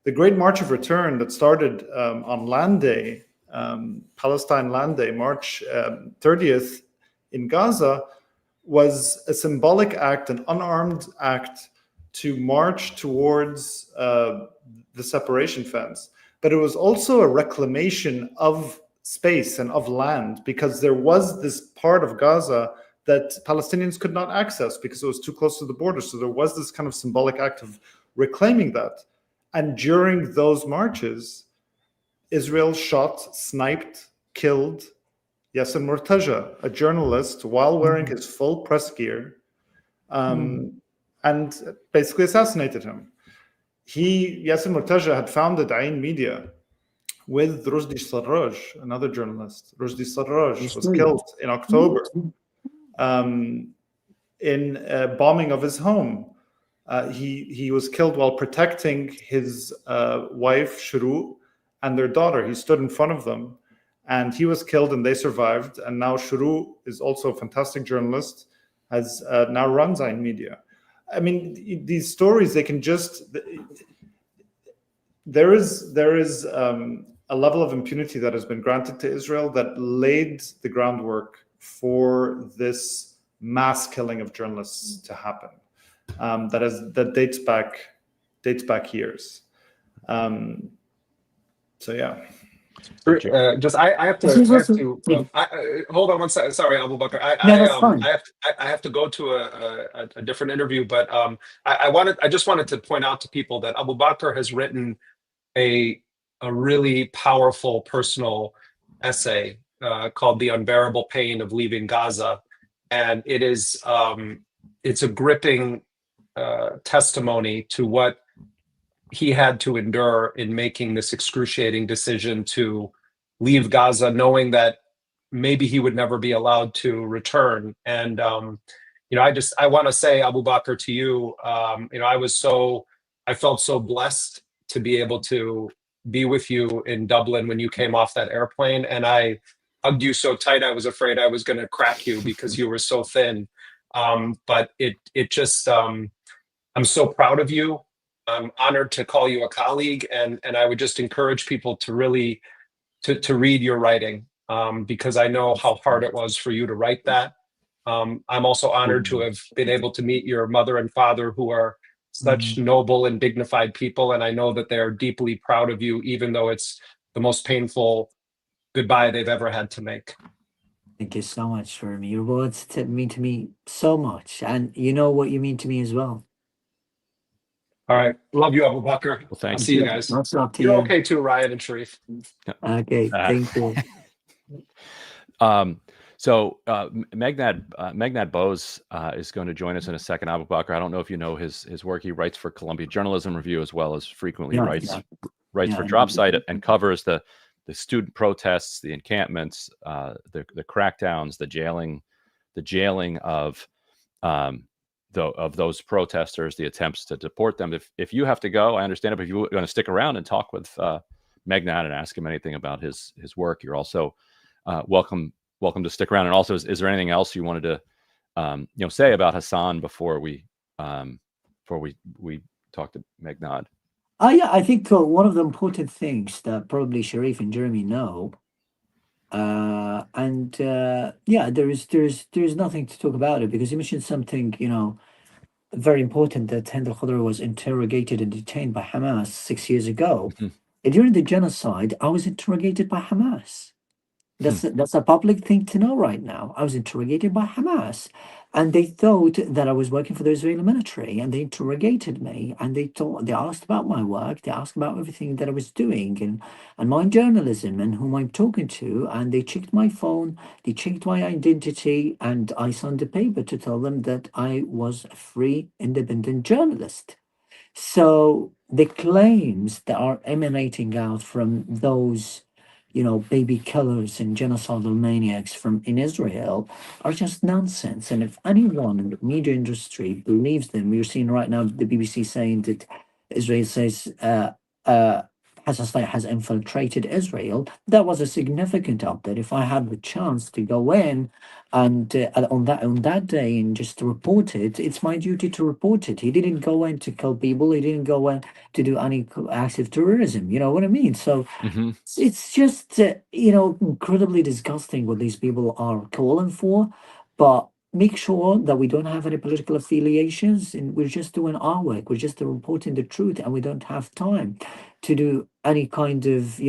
The Great March of Return that started on Land Day, Palestine Land Day, March 30th in Gaza, was a symbolic act, an unarmed act to march towards the separation fence. But it was also a reclamation of space and of land, because there was this part of Gaza that Palestinians could not access because it was too close to the border. So there was this kind of symbolic act of reclaiming that. And during those marches, Israel shot, sniped, killed Yasser Murtaja, a journalist, while wearing his full press gear, and basically assassinated him. Yasser Murtaja had founded Ain Media with Rushdie Sarraj, another journalist. Rushdie Sarraj was killed in October in a bombing of his home. He was killed while protecting his wife, Shuru, and their daughter. He stood in front of them, and he was killed, and they survived. And now Shuru is also a fantastic journalist, has now runs Ain Media. I mean, these stories, they can just... There is a level of impunity that has been granted to Israel that laid the groundwork for this mass killing of journalists to happen. That dates back years. So yeah. I have to hold on one second. Sorry, Abubaker. I have to go to a different interview, but I just wanted to point out to people that Abubaker has written a really powerful personal essay called "The Unbearable Pain of Leaving Gaza," and it's a gripping testimony to what he had to endure in making this excruciating decision to leave Gaza, knowing that maybe he would never be allowed to return. And I want to say, Abubakar, to you, I felt so blessed to be able to be with you in Dublin when you came off that airplane, and I hugged you so tight I was afraid I was going to crack you because you were so thin. But it just I'm so proud of you. I'm honored to call you a colleague, and I would just encourage people to really to read your writing, because I know how hard it was for you to write that. I'm also honored to have been able to meet your mother and father, who are such noble and dignified people, and I know that they're deeply proud of you, even though it's the most painful goodbye they've ever had to make. Thank you so much, Jeremy. Your words mean to me so much, and you know what you mean to me as well. All right. Love you, Abubakar. Well, thanks. I'll see you guys. Much love to You're you. okay too, Ryan and Sharif. Okay, thank you. So Meghnad Bose is going to join us in a second. Abubakar, I don't know if you know his work. He writes for Columbia Journalism Review, as well as frequently writes for Dropsite, and covers the student protests, the encampments, the crackdowns, the jailing of those protesters, the attempts to deport them. If you have to go, I understand it. But if you're going to stick around and talk with Meghnad and ask him anything about his work, you're also welcome to stick around. And also, is there anything else you wanted to say about Hassan before we talk to Meghnad? Yeah, I think one of the important things that probably Sharif and Jeremy know, there's nothing to talk about it, because you mentioned something very important, that Hind al-Khudr was interrogated and detained by Hamas 6 years ago. And during the genocide, I was interrogated by Hamas. That's a public thing to know right now. I was interrogated by Hamas, and they thought that I was working for the Israeli military, and they interrogated me, and they asked about my work, they asked about everything that I was doing, and my journalism, and whom I'm talking to, and they checked my phone, they checked my identity, and I signed a paper to tell them that I was a free, independent journalist. So the claims that are emanating out from those baby killers and genocidal maniacs in Israel are just nonsense. And if anyone in the media industry believes them, we're seeing right now the BBC saying that Israel says has infiltrated Israel. That was a significant update. If I had the chance to go in and on that day and just to report it, it's my duty to report it. He didn't go in to kill people. He didn't go in to do any acts of terrorism. You know what I mean? So it's just incredibly disgusting what these people are calling for. But make sure that we don't have any political affiliations, and we're just doing our work. We're just reporting the truth, and we don't have time to do any kind of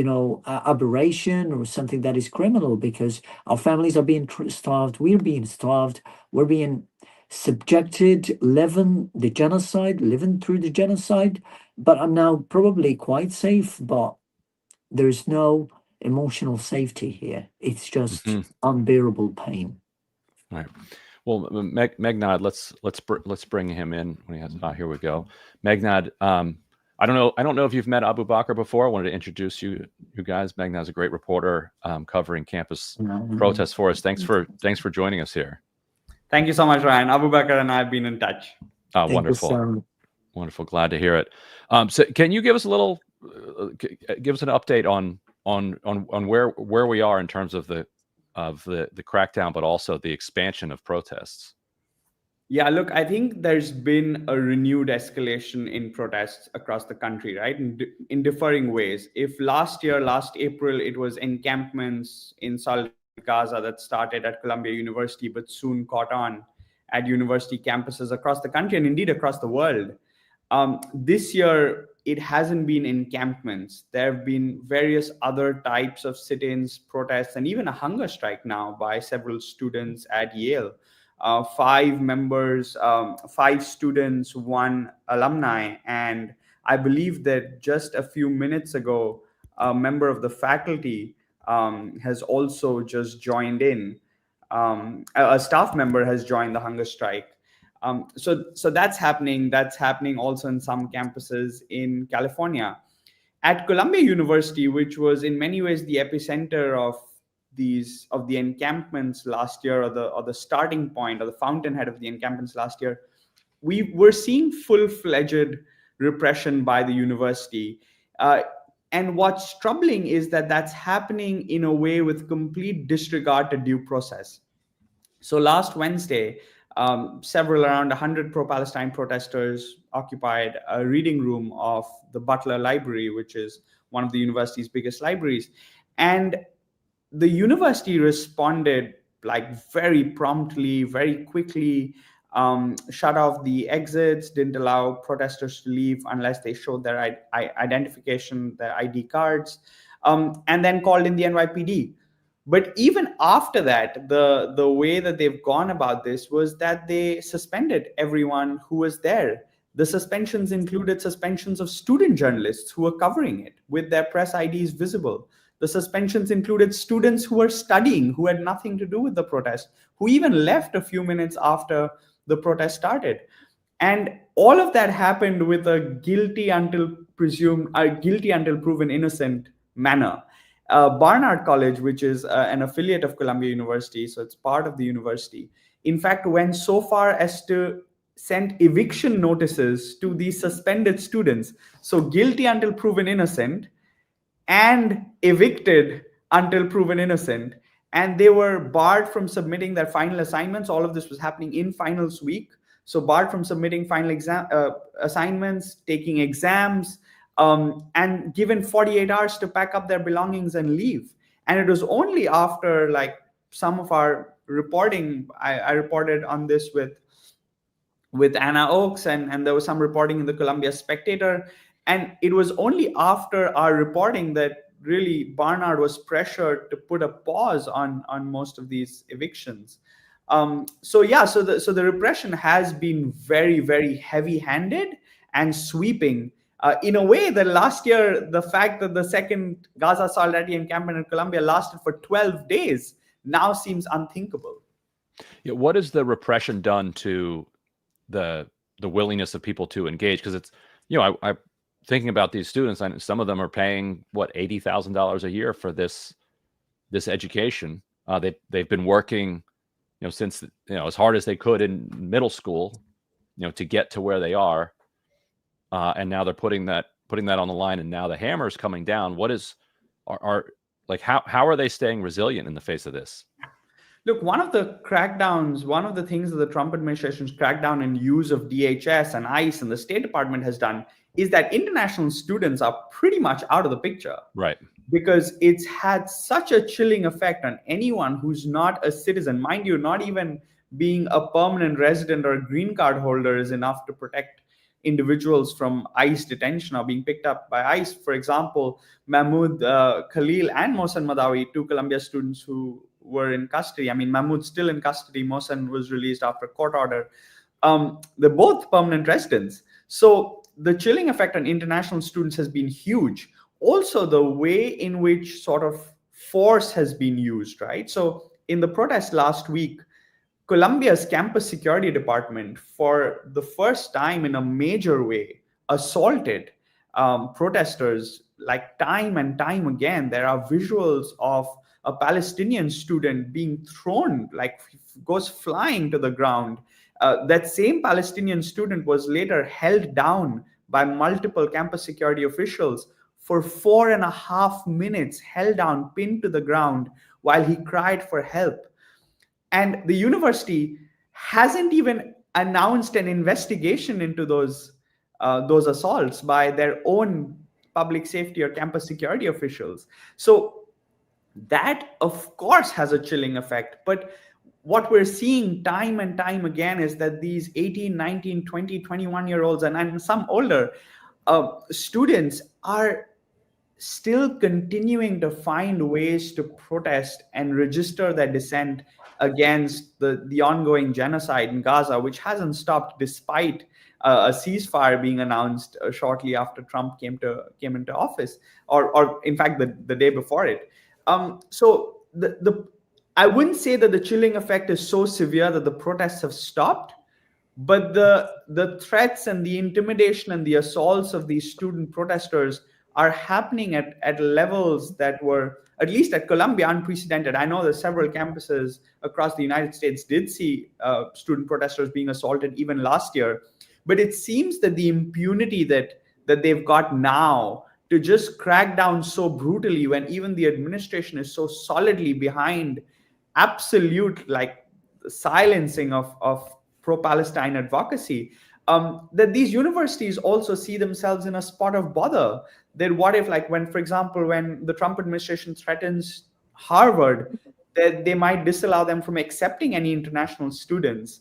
aberration or something that is criminal, because our families are being starved, we're being starved, we're being subjected, living through the genocide. But I'm now probably quite safe, but there's no emotional safety here. It's just unbearable pain. Right. Well, Meghnad, let's bring him in when he has. Here we go, Meghnad. I don't know if you've met Abubakar before. I wanted to introduce you guys. Meghnad's a great reporter covering campus protests for us. Thanks for joining us here. Thank you so much, Ryan. Abubakar and I have been in touch. Oh, wonderful. Wonderful. Glad to hear it. So can you give us an update on where we are in terms of the crackdown, but also the expansion of protests? Yeah, look, I think there's been a renewed escalation in protests across the country, right? In differing ways. If last April, it was encampments in South Gaza that started at Columbia University, but soon caught on at university campuses across the country and indeed across the world. This year, it hasn't been encampments. There have been various other types of sit-ins, protests, and even a hunger strike now by several students at Yale. 5 members, 5 students, 1 alumni. And I believe that just a few minutes ago, a member of the faculty has also just joined in. A staff member has joined the hunger strike. So that's happening. That's happening also in some campuses in California. At Columbia University, which was in many ways the epicenter of the encampments last year, or the starting point, or the fountainhead of the encampments last year, we were seeing full-fledged repression by the university. And what's troubling is that that's happening in a way with complete disregard to due process. So last Wednesday, around 100 pro-Palestine protesters occupied a reading room of the Butler Library, which is one of the university's biggest libraries. And the university responded like very promptly, very quickly, shut off the exits, didn't allow protesters to leave unless they showed their identification, their ID cards, and then called in the NYPD. But even after that, the way that they've gone about this was that they suspended everyone who was there. The suspensions included suspensions of student journalists who were covering it with their press IDs visible. The suspensions included students who were studying, who had nothing to do with the protest, who even left a few minutes after the protest started. And all of that happened with a guilty until proven innocent manner. Barnard College, which is an affiliate of Columbia University, so it's part of the university, in fact, went so far as to send eviction notices to these suspended students. So guilty until proven innocent and evicted until proven innocent. And they were barred from submitting their final assignments. All of this was happening in finals week. So barred from submitting final assignments, taking exams, and given 48 hours to pack up their belongings and leave. And it was only after like some of our reporting, I reported on this with Anna Oakes, and there was some reporting in the Columbia Spectator. And it was only after our reporting that really Barnard was pressured to put a pause on most of these evictions. So the repression has been very, very heavy-handed and sweeping. In a way that last year, the fact that the second Gaza Solidarity encampment in Columbia lasted for 12 days now seems unthinkable. Yeah, what has the repression done to the willingness of people to engage? Because it's, I'm thinking about these students, and some of them are paying $80,000 a year for this education. They've been working, since as hard as they could in middle school, to get to where they are. And now they're putting that on the line, and now the hammer is coming down. How are they staying resilient in the face of this? Look, one of the things that the Trump administration's crackdown and use of DHS and ICE and the State Department has done is that international students are pretty much out of the picture. Right. Because it's had such a chilling effect on anyone who's not a citizen. Mind you, not even being a permanent resident or a green card holder is enough to protect individuals from ICE detention or being picked up by ICE. For example, Mahmoud Khalil and Mohsen Madawi, two Columbia students who were in custody. I mean, Mahmoud's still in custody. Mohsen was released after court order. They're both permanent residents. So the chilling effect on international students has been huge. Also, the way in which sort of force has been used, right? So in the protest last week, Columbia's campus security department, for the first time in a major way, assaulted protesters like time and time again. There are visuals of a Palestinian student being thrown, like goes flying to the ground. That same Palestinian student was later held down by multiple campus security officials for 4.5 minutes, held down, pinned to the ground while he cried for help. And the university hasn't even announced an investigation into those assaults by their own public safety or campus security officials. So that, of course, has a chilling effect. But what we're seeing time and time again is that these 18, 19, 20, 21-year-olds and some older students are still continuing to find ways to protest and register their dissent against the ongoing genocide in Gaza, which hasn't stopped despite a ceasefire being announced shortly after Trump came into office, or in fact the day before it. So I wouldn't say that the chilling effect is so severe that the protests have stopped, But the threats and the intimidation and the assaults of these student protesters are happening at levels that were, at least at Columbia, unprecedented. I know that several campuses across the United States did see student protesters being assaulted even last year. But it seems that the impunity that they've got now to just crack down so brutally, when even the administration is so solidly behind absolute silencing of pro-Palestine advocacy, that these universities also see themselves in a spot of bother. That what if, when, for example, when the Trump administration threatens Harvard, that they might disallow them from accepting any international students,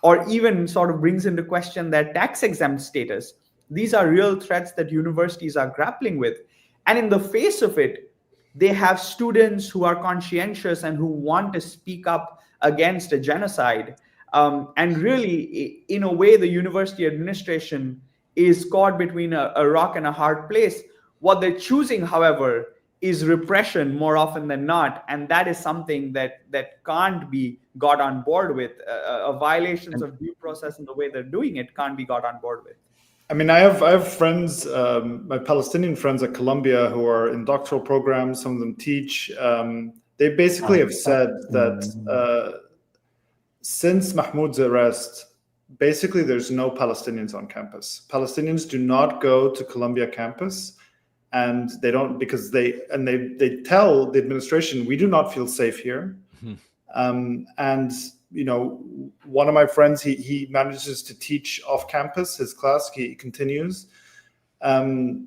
or even sort of brings into question their tax exempt status. These are real threats that universities are grappling with. And in the face of it, they have students who are conscientious and who want to speak up against a genocide. And really, in a way, the university administration is caught between a rock and a hard place. What they're choosing, however, is repression more often than not, and that is something that can't be got on board with. Violations of due process and the way they're doing it can't be got on board with. I mean, I have friends, my Palestinian friends at Columbia, who are in doctoral programs. Some of them teach. They basically have said that since Mahmoud's arrest, basically there's no Palestinians on campus. Palestinians do not go to Columbia campus, and they don't, because they tell the administration, we do not feel safe here. And one of my friends, he manages to teach off campus his class. He continues. I mean,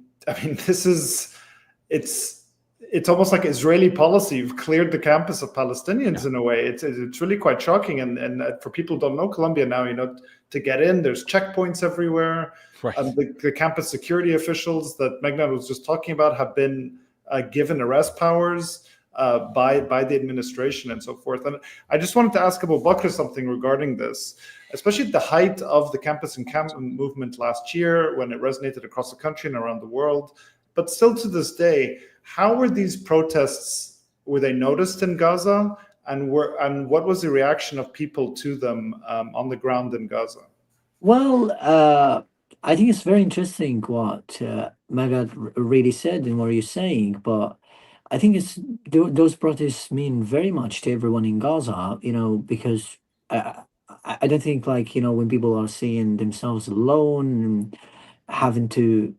it's almost like Israeli policy. You've cleared the campus of Palestinians in a way. It's really quite shocking. And for people who don't know Columbia now, to get in, there's checkpoints everywhere. Right. The campus security officials that Meghnad was just talking about have been given arrest powers by the administration and so forth. And I just wanted to ask Abubaker something regarding this, especially at the height of the campus encampment movement last year, when it resonated across the country and around the world. But still to this day, how were these protests, were they noticed in Gaza? And what was the reaction of people to them on the ground in Gaza? Well, I think it's very interesting what Meghnad really said and what you're saying, but I think those protests mean very much to everyone in Gaza, because I don't think when people are seeing themselves alone and having to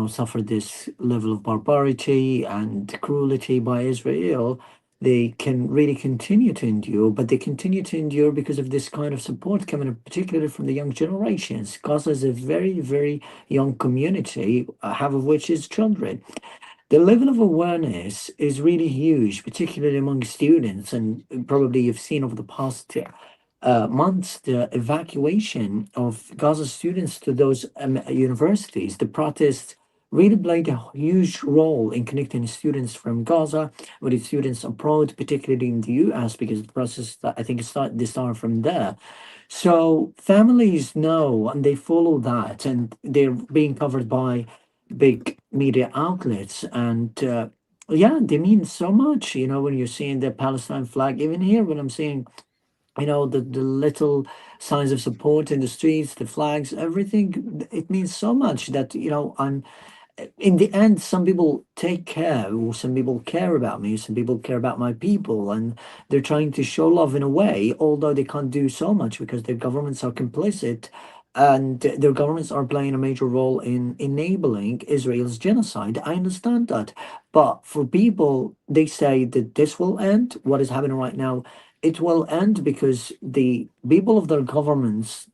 suffer this level of barbarity and cruelty by Israel, they can really continue to endure, but they continue to endure because of this kind of support coming up, particularly from the young generations. Gaza is a very, very young community, half of which is children. The level of awareness is really huge, particularly among students, and probably you've seen over the past months the evacuation of Gaza students to those universities. The protests really played a huge role in connecting students from Gaza with students abroad, particularly in the U.S., because the process, I think, they started from there. So families know and they follow that, and they're being covered by big media outlets, and they mean so much. When you're seeing the Palestine flag, even here, when I'm seeing the little signs of support in the streets, the flags, everything, it means so much that I'm in the end, some people take care, or some people care about me, some people care about my people, and they're trying to show love in a way, although they can't do so much because their governments are complicit, and their governments are playing a major role in enabling Israel's genocide. I understand that. But for people, they say that this will end. What is happening right now, it will end because the people of their governments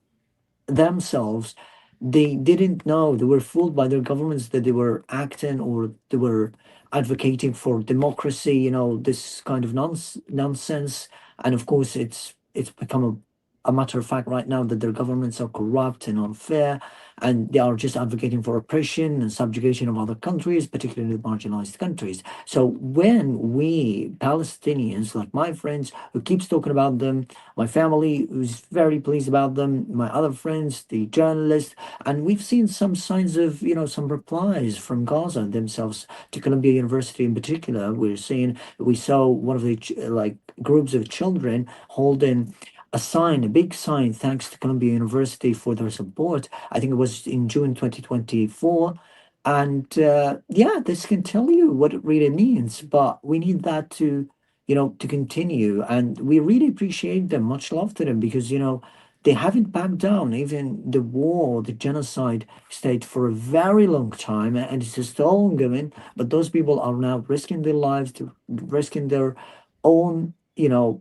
themselves, they didn't know, they were fooled by their governments that they were acting or they were advocating for democracy, this kind of nonsense. And of course, it's become a matter of fact right now that their governments are corrupt and unfair, and they are just advocating for oppression and subjugation of other countries, particularly the marginalized countries. So when we Palestinians, like my friends who keeps talking about them, my family who's very pleased about them, my other friends, the journalists, and we've seen some signs of, some replies from Gaza themselves to Columbia University in particular. We saw one of the groups of children holding a big sign, thanks to Columbia University for their support. I think it was in June 2024. And yeah, this can tell you what it really means, but we need that to, to continue. And we really appreciate them. Much love to them because, they haven't backed down. Even the war, the genocide stayed for a very long time and it's still ongoing. But those people are now risking their lives, risking their own,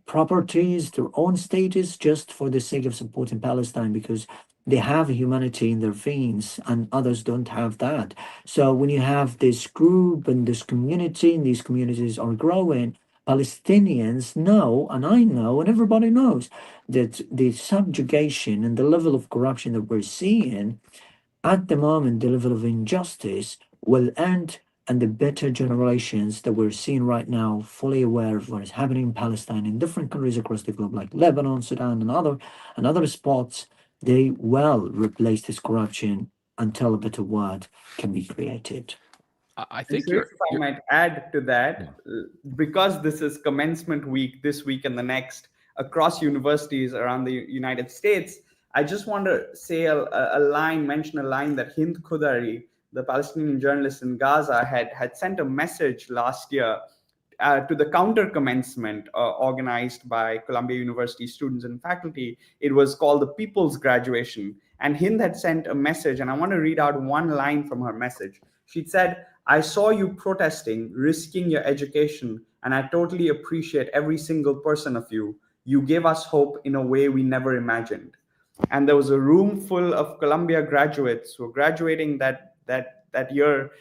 properties, their own status, just for the sake of supporting Palestine because they have humanity in their veins and others don't have that. So when you have this group and this community, and these communities are growing, Palestinians know, and I know, and everybody knows that the subjugation and the level of corruption that we're seeing at the moment, the level of injustice will end, and the better generations that we're seeing right now, fully aware of what is happening in Palestine in different countries across the globe, like Lebanon, Sudan, and other spots, they will replace this corruption until a better world can be created. I think if I might add to that, because this is commencement week this week and the next across universities around the United States, I just want to say mention a line that Hind Kouddous, the Palestinian journalist in Gaza, had sent a message last year to the counter commencement organized by Columbia University students and faculty. It was called the People's Graduation. And Hind had sent a message, and I want to read out one line from her message. She said, "I saw you protesting, risking your education, and I totally appreciate every single person of you. You gave us hope in a way we never imagined." And there was a room full of Columbia graduates who were graduating that year,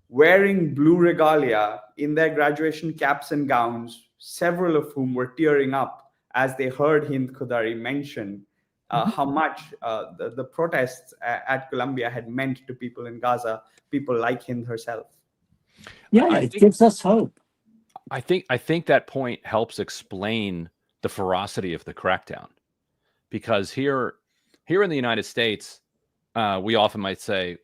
wearing blue regalia in their graduation caps and gowns, several of whom were tearing up as they heard Hind Kouddous mention how much the protests at Columbia had meant to people in Gaza, people like Hind herself. Yeah, it gives us hope. I think that point helps explain the ferocity of the crackdown, because here in the United States, we often might say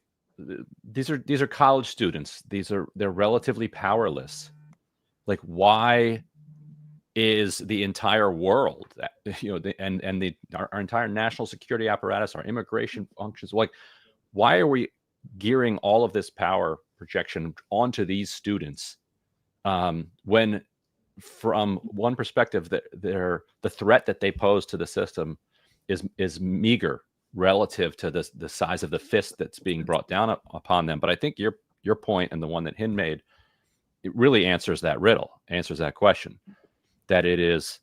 these are college students. They're relatively powerless. Like, why is the entire world, our entire national security apparatus, our immigration functions, like, why are we gearing all of this power projection onto these students when, from one perspective, the threat that they pose to the system is meager relative to the size of the fist that's being brought down upon them? But I think your point, and the one that Hind made, it really answers that riddle, answers that question, that it is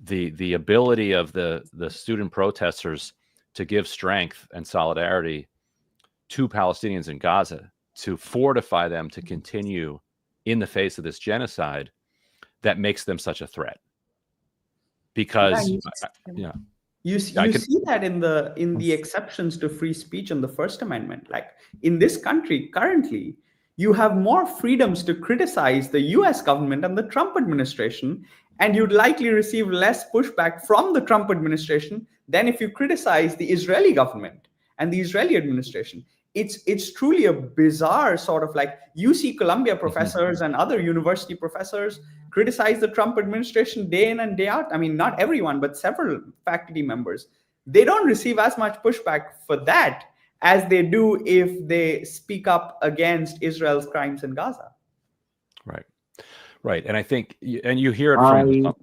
the ability of the student protesters to give strength and solidarity to Palestinians in Gaza, to fortify them to continue in the face of this genocide, that makes them such a threat. Because you see that in the exceptions to free speech in the First Amendment. Like, in this country currently, you have more freedoms to criticize the U.S. government and the Trump administration, and you'd likely receive less pushback from the Trump administration than if you criticize the Israeli government and the Israeli administration. It's truly a bizarre sort of, like, you see Columbia professors and other university professors criticize the Trump administration day in and day out. I mean, not everyone, but several faculty members. They don't receive as much pushback for that as they do if they speak up against Israel's crimes in Gaza. Right. And I think, and you hear it from...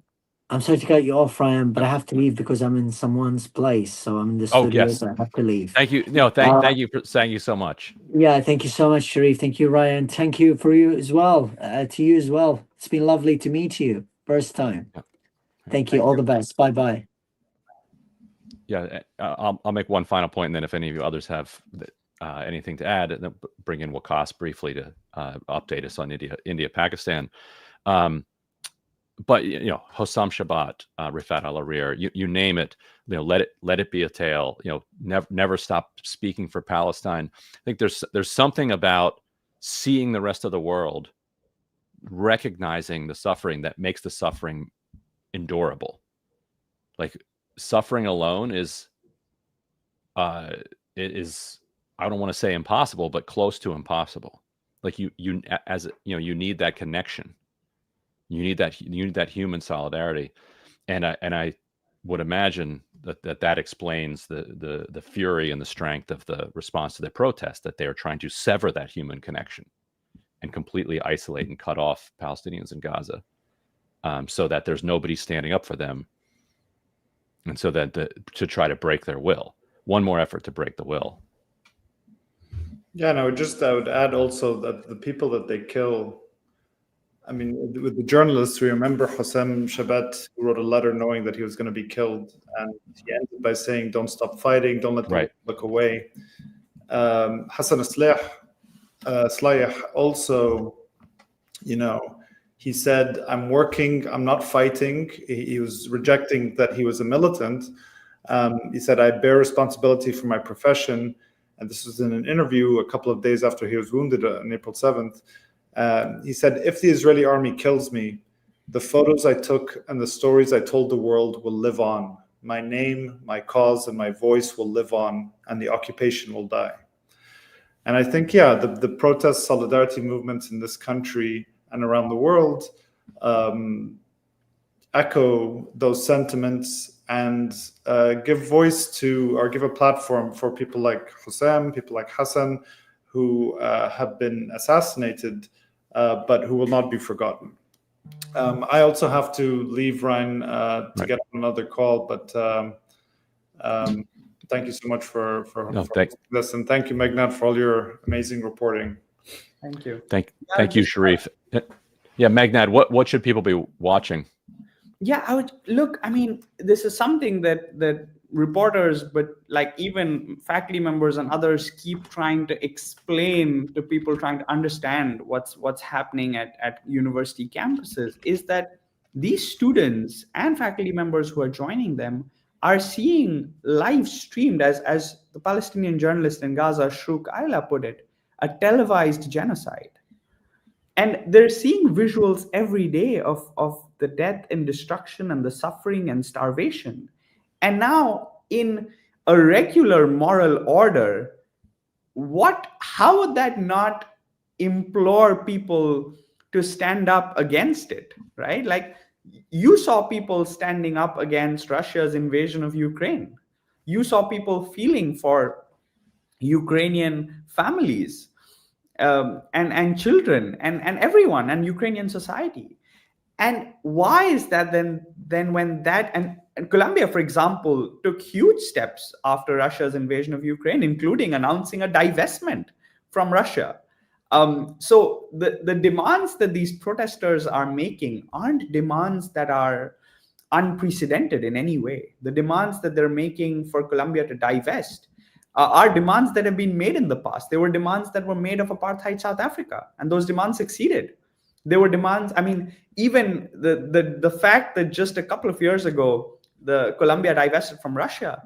I'm sorry to cut you off, Ryan, but I have to leave because I'm in someone's place. So I'm in the studio, so I have to leave. Thank you. No, thank you for saying you so much. Yeah, thank you so much, Sharif. Thank you, Ryan. Thank you for you as well. To you as well. It's been lovely to meet you. First time. Yeah. Thank you. All the best. Bye-bye. Yeah, I'll make one final point, and then if any of you others have anything to add, and then bring in Waqas briefly to update us on India, Pakistan. But Hossam Shabbat, Rifat Al-Arir, you name it, let it be a tale. Never stop speaking for Palestine. I think there's something about seeing the rest of the world recognizing the suffering that makes the suffering endurable. Like, suffering alone is I don't want to say impossible, but close to impossible. Like, you need that connection. You need that human solidarity, and I would imagine that explains the fury and the strength of the response to the protest, that they are trying to sever that human connection and completely isolate and cut off Palestinians in Gaza, so that there's nobody standing up for them, and so that to try to break their will. One more effort to break the will. Yeah, and I would add also that the people that they kill, I mean, with the journalists, we remember Hossam Shabbat, who wrote a letter knowing that he was going to be killed, and he ended by saying, "Don't stop fighting, don't let them look away." Hassan Slayah also, he said, "I'm working, I'm not fighting." He was rejecting that he was a militant. He said, "I bear responsibility for my profession." And this was in an interview a couple of days after he was wounded on April 7th. He said, "If the Israeli army kills me, the photos I took and the stories I told the world will live on. My name, my cause, and my voice will live on, and the occupation will die." And I think, the protest solidarity movements in this country and around the world echo those sentiments and give voice to, or give a platform for people like Hossam, people like Hassan, who have been assassinated, but who will not be forgotten. I also have to leave, Ryan, to get on another call, but thank you so much for this, and thank you, Meghnad, for all your amazing reporting. Thank you. Thank you, Sharif. Yeah, Meghnad, what should people be watching? Yeah, I mean, this is something that reporters, but like even faculty members and others, keep trying to explain to people, trying to understand what's happening at university campuses, is that these students and faculty members who are joining them are seeing live streamed, as the Palestinian journalist in Gaza, Sharif Abdel put it, a televised genocide. And they're seeing visuals every day of the death and destruction and the suffering and starvation. And now, in a regular moral order, how would that not implore people to stand up against it, right? Like, you saw people standing up against Russia's invasion of Ukraine. You saw people feeling for Ukrainian families and children and everyone, and Ukrainian society. And why is that then when that, and Colombia, for example, took huge steps after Russia's invasion of Ukraine, including announcing a divestment from Russia. So the demands that these protesters are making aren't demands that are unprecedented in any way. The demands that they're making for Colombia to divest are demands that have been made in the past. They were demands that were made of apartheid South Africa, and those demands succeeded. There were demands, I mean, even the fact that just a couple of years ago, the Colombia divested from Russia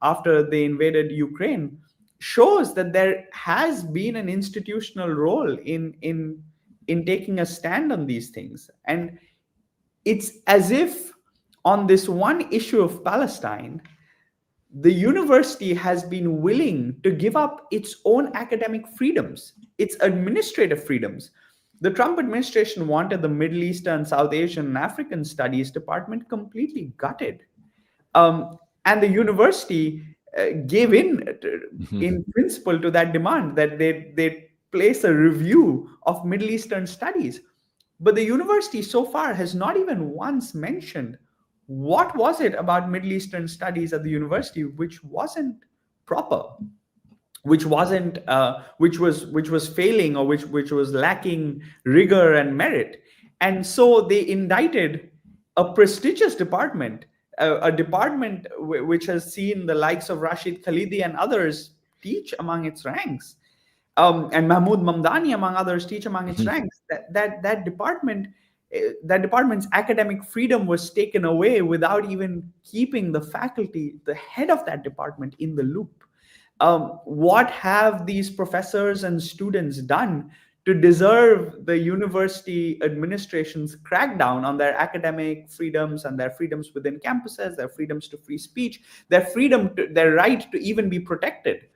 after they invaded Ukraine, shows that there has been an institutional role in taking a stand on these things. And it's as if on this one issue of Palestine, the university has been willing to give up its own academic freedoms, its administrative freedoms. The Trump administration wanted the Middle Eastern, South Asian, and African Studies department completely gutted. And the university gave in principle to that demand, that they place a review of Middle Eastern studies. But the university so far has not even once mentioned what was it about Middle Eastern studies at the university which wasn't proper, which wasn't which was failing, or which was lacking rigor and merit. And so they indicted a prestigious department, a department which has seen the likes of Rashid Khalidi and others teach among its ranks, and Mahmoud Mamdani among others teach among its ranks. That department's academic freedom was taken away without even keeping the faculty, the head of that department, in the loop. What have these professors and students done to deserve the university administration's crackdown on their academic freedoms and their freedoms within campuses, their freedoms to free speech, their right to even be protected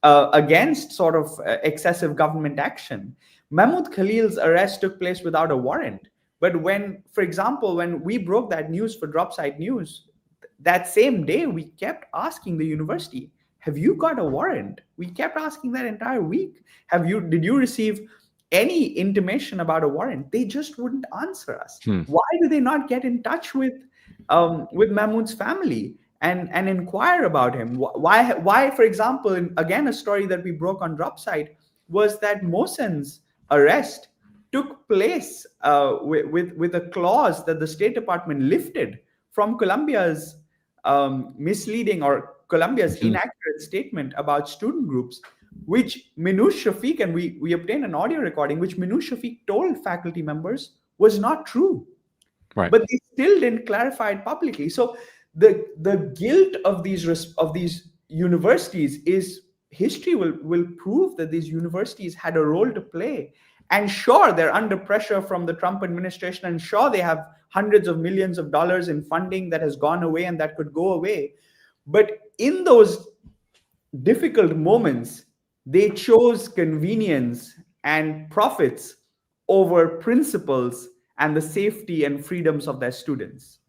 against sort of excessive government action? Mahmoud Khalil's arrest took place without a warrant. But when, for example, when we broke that news for Dropsite News, that same day, we kept asking the university, have you got a warrant? We kept asking that entire week. Did you receive any intimation about a warrant? They just wouldn't answer us. Why do they not get in touch with Mahmoud's family and inquire about him? Why, for example, again, a story that we broke on Dropsite was that Mohsen's arrest took place with a clause that the State Department lifted from Colombia's misleading or Colombia's inaccurate statement about student groups, which Minouche Shafiq, and we obtained an audio recording, which Minouche Shafiq told faculty members was not true. Right. But they still didn't clarify it publicly. So the guilt of these universities is history will prove that these universities had a role to play. And sure, they're under pressure from the Trump administration, and sure, they have hundreds of millions of dollars in funding that has gone away and that could go away. But in those difficult moments, they chose convenience and profits over principles and the safety and freedoms of their students.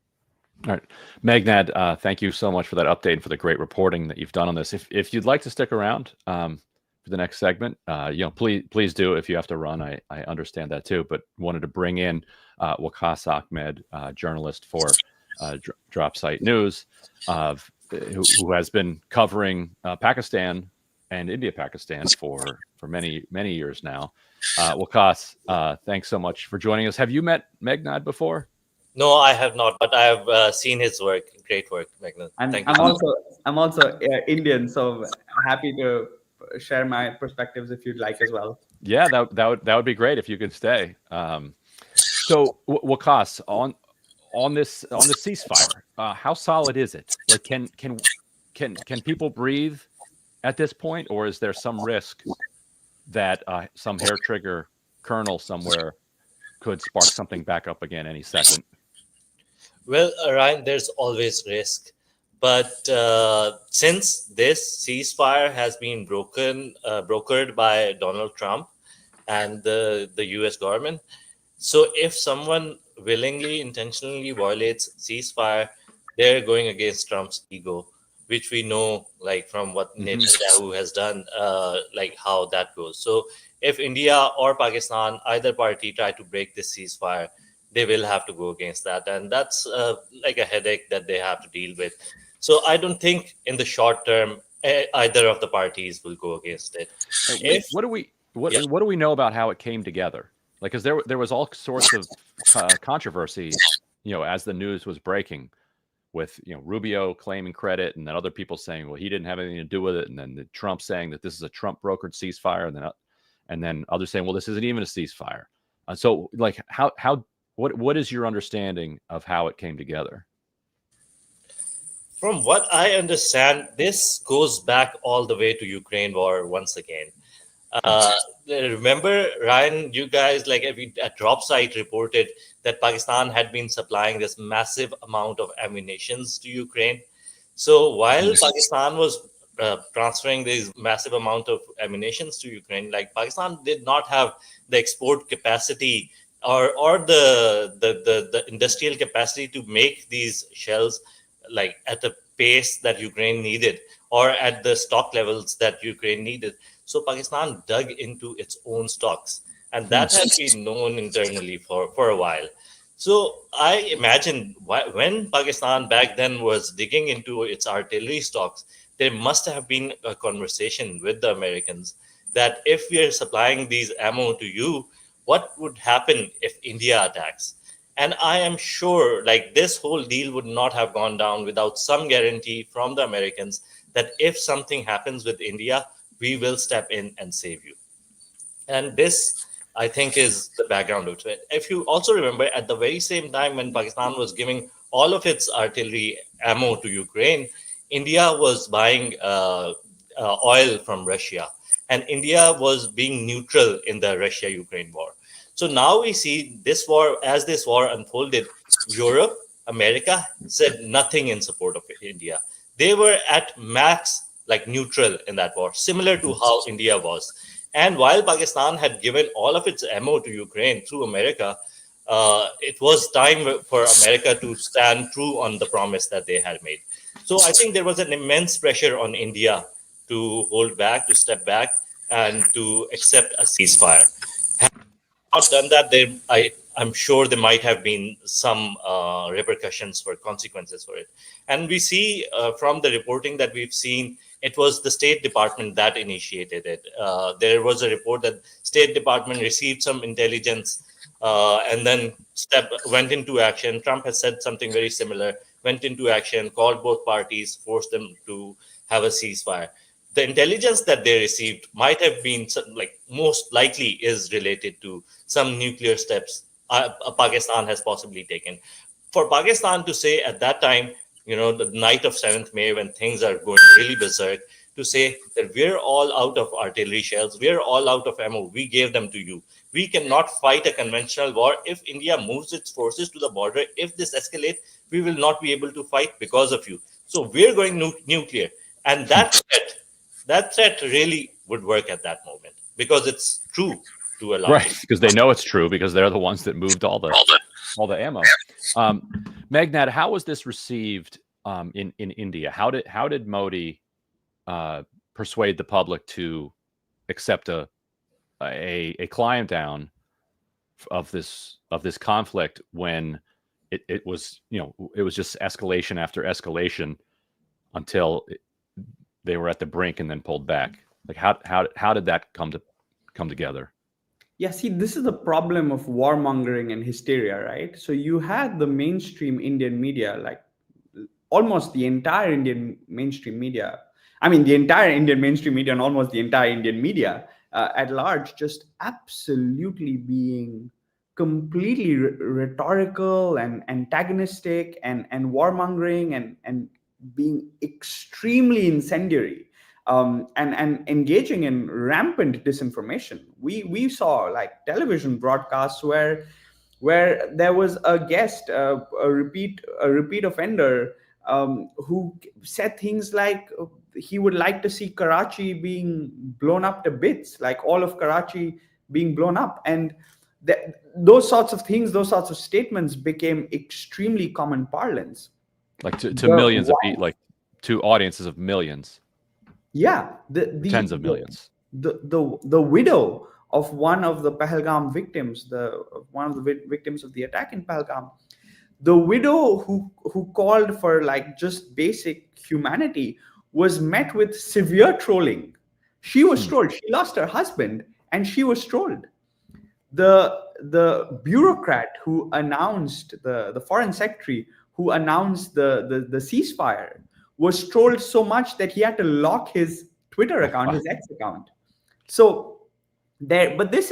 All right, Meghnad, thank you so much for that update and for the great reporting that you've done on this. If you'd like to stick around for the next segment, please do. If you have to run, I understand that too. But wanted to bring in Waqas Ahmed, journalist for Dropsite News, who has been covering Pakistan and India-Pakistan for many years now. Waqas, thanks so much for joining us. Have you met Meghnad before? No, I have not, but I have seen his work. Great work, Meghnad. Thank you. I'm also Indian, so happy to share my perspectives if you'd like as well. Yeah, that would be great if you could stay. So, Waqas, on the ceasefire, how solid is it? Like, can people breathe at this point, or is there some risk that some hair trigger kernel somewhere could spark something back up again any second? Well, Ryan, there's always risk. But since this ceasefire has been brokered by Donald Trump and the U.S. government, so if someone willingly, intentionally violates ceasefire, they're going against Trump's ego, which we know, like from what Netanyahu has done, like how that goes. So if India or Pakistan, either party, try to break this ceasefire, they will have to go against that. And that's like a headache that they have to deal with. So I don't think in the short term, either of the parties will go against it. What do we know about how it came together? Like, because there was all sorts of controversy, as the news was breaking, with Rubio claiming credit, and then other people saying, well, he didn't have anything to do with it, and then Trump saying that this is a Trump brokered ceasefire, and then others saying, well, this isn't even a ceasefire. So, like, what is your understanding of how it came together? From what I understand, this goes back all the way to Ukraine war once again. Remember, Ryan, you guys, like at Dropsite, reported that Pakistan had been supplying this massive amount of ammunitions to Ukraine. So while Pakistan was transferring this massive amount of ammunitions to Ukraine, like Pakistan did not have the export capacity or the industrial capacity to make these shells like at the pace that Ukraine needed or at the stock levels that Ukraine needed. So Pakistan dug into its own stocks, and that has been known internally for a while. So I imagine when Pakistan back then was digging into its artillery stocks, there must have been a conversation with the Americans that if we are supplying these ammo to you, what would happen if India attacks? And I am sure like this whole deal would not have gone down without some guarantee from the Americans that if something happens with India, we will step in and save you. And this, I think, is the background of it. If you also remember, at the very same time when Pakistan was giving all of its artillery ammo to Ukraine, India was buying oil from Russia. And India was being neutral in the Russia-Ukraine war. So now we see this war, as this war unfolded, Europe, America said nothing in support of India. They were at max like neutral in that war, similar to how India was. And while Pakistan had given all of its ammo to Ukraine through America, it was time for America to stand true on the promise that they had made. So I think there was an immense pressure on India to hold back, to step back, and to accept a ceasefire. Had they not done that, I'm sure there might have been some repercussions for consequences for it. And we see from the reporting that we've seen, it was the State Department that initiated it. There was a report that State Department received some intelligence and then went into action. Trump has said something very similar, went into action, called both parties, forced them to have a ceasefire. The intelligence that they received might have been, like, most likely is related to some nuclear steps Pakistan has possibly taken. For Pakistan to say at that time, the night of 7th May, when things are going really berserk, to say that we're all out of artillery shells, we're all out of ammo, we gave them to you. We cannot fight a conventional war. If India moves its forces to the border, if this escalates, we will not be able to fight because of you. So we're going nuclear. And that threat really would work at that moment, because it's true to allow. Right, because they know it's true, because they're the ones that moved all the ammo. Meghnad, how was this received in India? How did Modi persuade the public to accept a climb down of this conflict when it was just escalation after escalation until they were at the brink and then pulled back? Like how did that come together? Yeah, see, this is the problem of warmongering and hysteria, right? So you had the mainstream Indian media, like almost the entire Indian mainstream media. I mean, the entire Indian mainstream media and almost the entire Indian media at large, just absolutely being completely rhetorical and antagonistic and warmongering and being extremely incendiary. And engaging in rampant disinformation. We saw like television broadcasts where there was a guest, a repeat offender, who said things like he would like to see Karachi being blown up to bits, like all of Karachi being blown up, and those sorts of things, those sorts of statements became extremely common parlance, like to millions of people, like to audiences of millions. Yeah, tens of millions. The widow of one of the Pahalgam victims, one of the victims of the attack in Pahalgam, the widow who called for like just basic humanity was met with severe trolling. She was trolled. She lost her husband and she was trolled. The bureaucrat who announced, the foreign secretary who announced the ceasefire, was trolled so much that he had to lock his Twitter account, his X account. So but this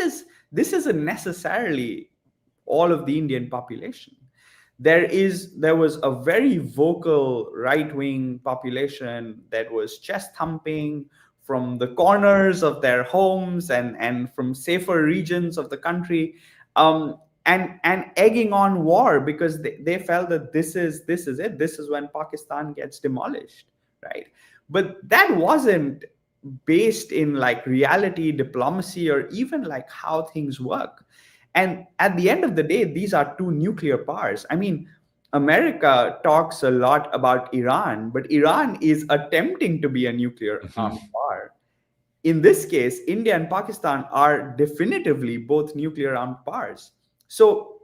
isn't necessarily all of the Indian population. There was a very vocal right-wing population that was chest thumping from the corners of their homes and from safer regions of the country, and egging on war, because they felt that this is it. This is when Pakistan gets demolished, right? But that wasn't based in like reality, diplomacy, or even like how things work. And at the end of the day, these are two nuclear powers. I mean, America talks a lot about Iran, but Iran is attempting to be a nuclear armed power. In this case, India and Pakistan are definitively both nuclear armed powers. So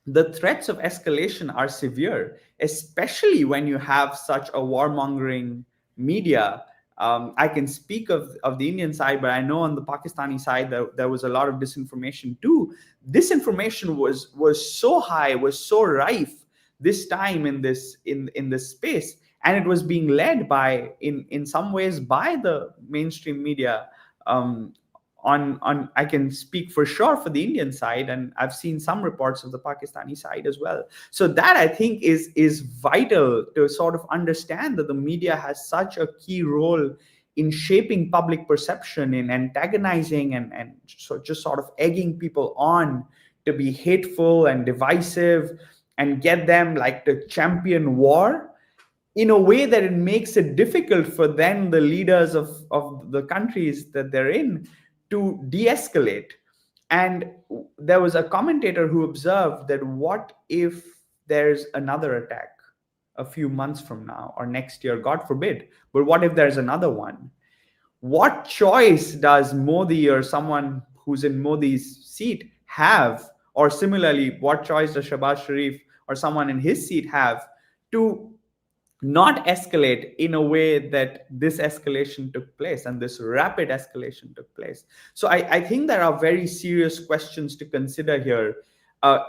the threats of escalation are severe, especially when you have such a warmongering media. I can speak of the Indian side, but I know on the Pakistani side there was a lot of disinformation too. Disinformation was so high, was so rife this time in this space, and it was being led by, in some ways, by the mainstream media. I can speak for sure for the Indian side, and I've seen some reports of the Pakistani side as well. So that, I think, is vital to sort of understand that the media has such a key role in shaping public perception, in antagonizing and so just sort of egging people on to be hateful and divisive and get them like to champion war in a way that it makes it difficult for then the leaders of the countries that they're in to de-escalate. And there was a commentator who observed that what if there's another attack a few months from now or next year, God forbid, but what if there's another one? What choice does Modi or someone who's in Modi's seat have? Or similarly, what choice does Shahbaz Sharif or someone in his seat have to not escalate in a way that this escalation took place and this rapid escalation took place? So I think there are very serious questions to consider here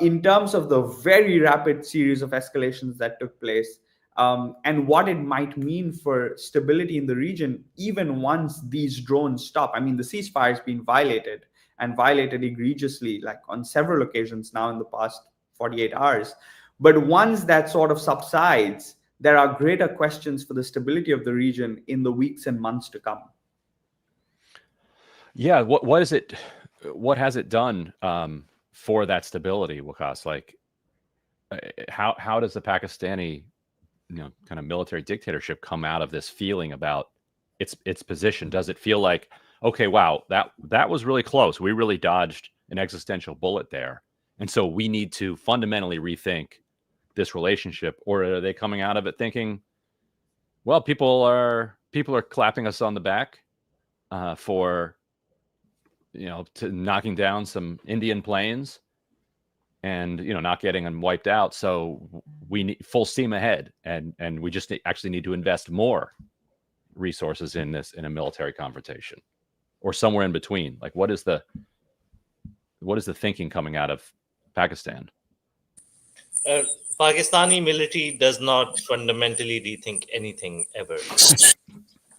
in terms of the very rapid series of escalations that took place, and what it might mean for stability in the region, even once these drones stop. I mean, the ceasefire has been violated and violated egregiously, like on several occasions now in the past 48 hours. But once that sort of subsides, there are greater questions for the stability of the region in the weeks and months to come. Yeah, what is it? What has it done for that stability, Waqas? Like, how does the Pakistani, kind of military dictatorship come out of this feeling about its position? Does it feel like, okay, wow, that was really close. We really dodged an existential bullet there, and so we need to fundamentally rethink this relationship? Or are they coming out of it thinking, well, people are clapping us on the back for to knocking down some Indian planes and not getting them wiped out, so we need full steam ahead, and we just actually need to invest more resources in a military confrontation, or somewhere in between? Like, what is the thinking coming out of Pakistan? Pakistani military does not fundamentally rethink anything ever.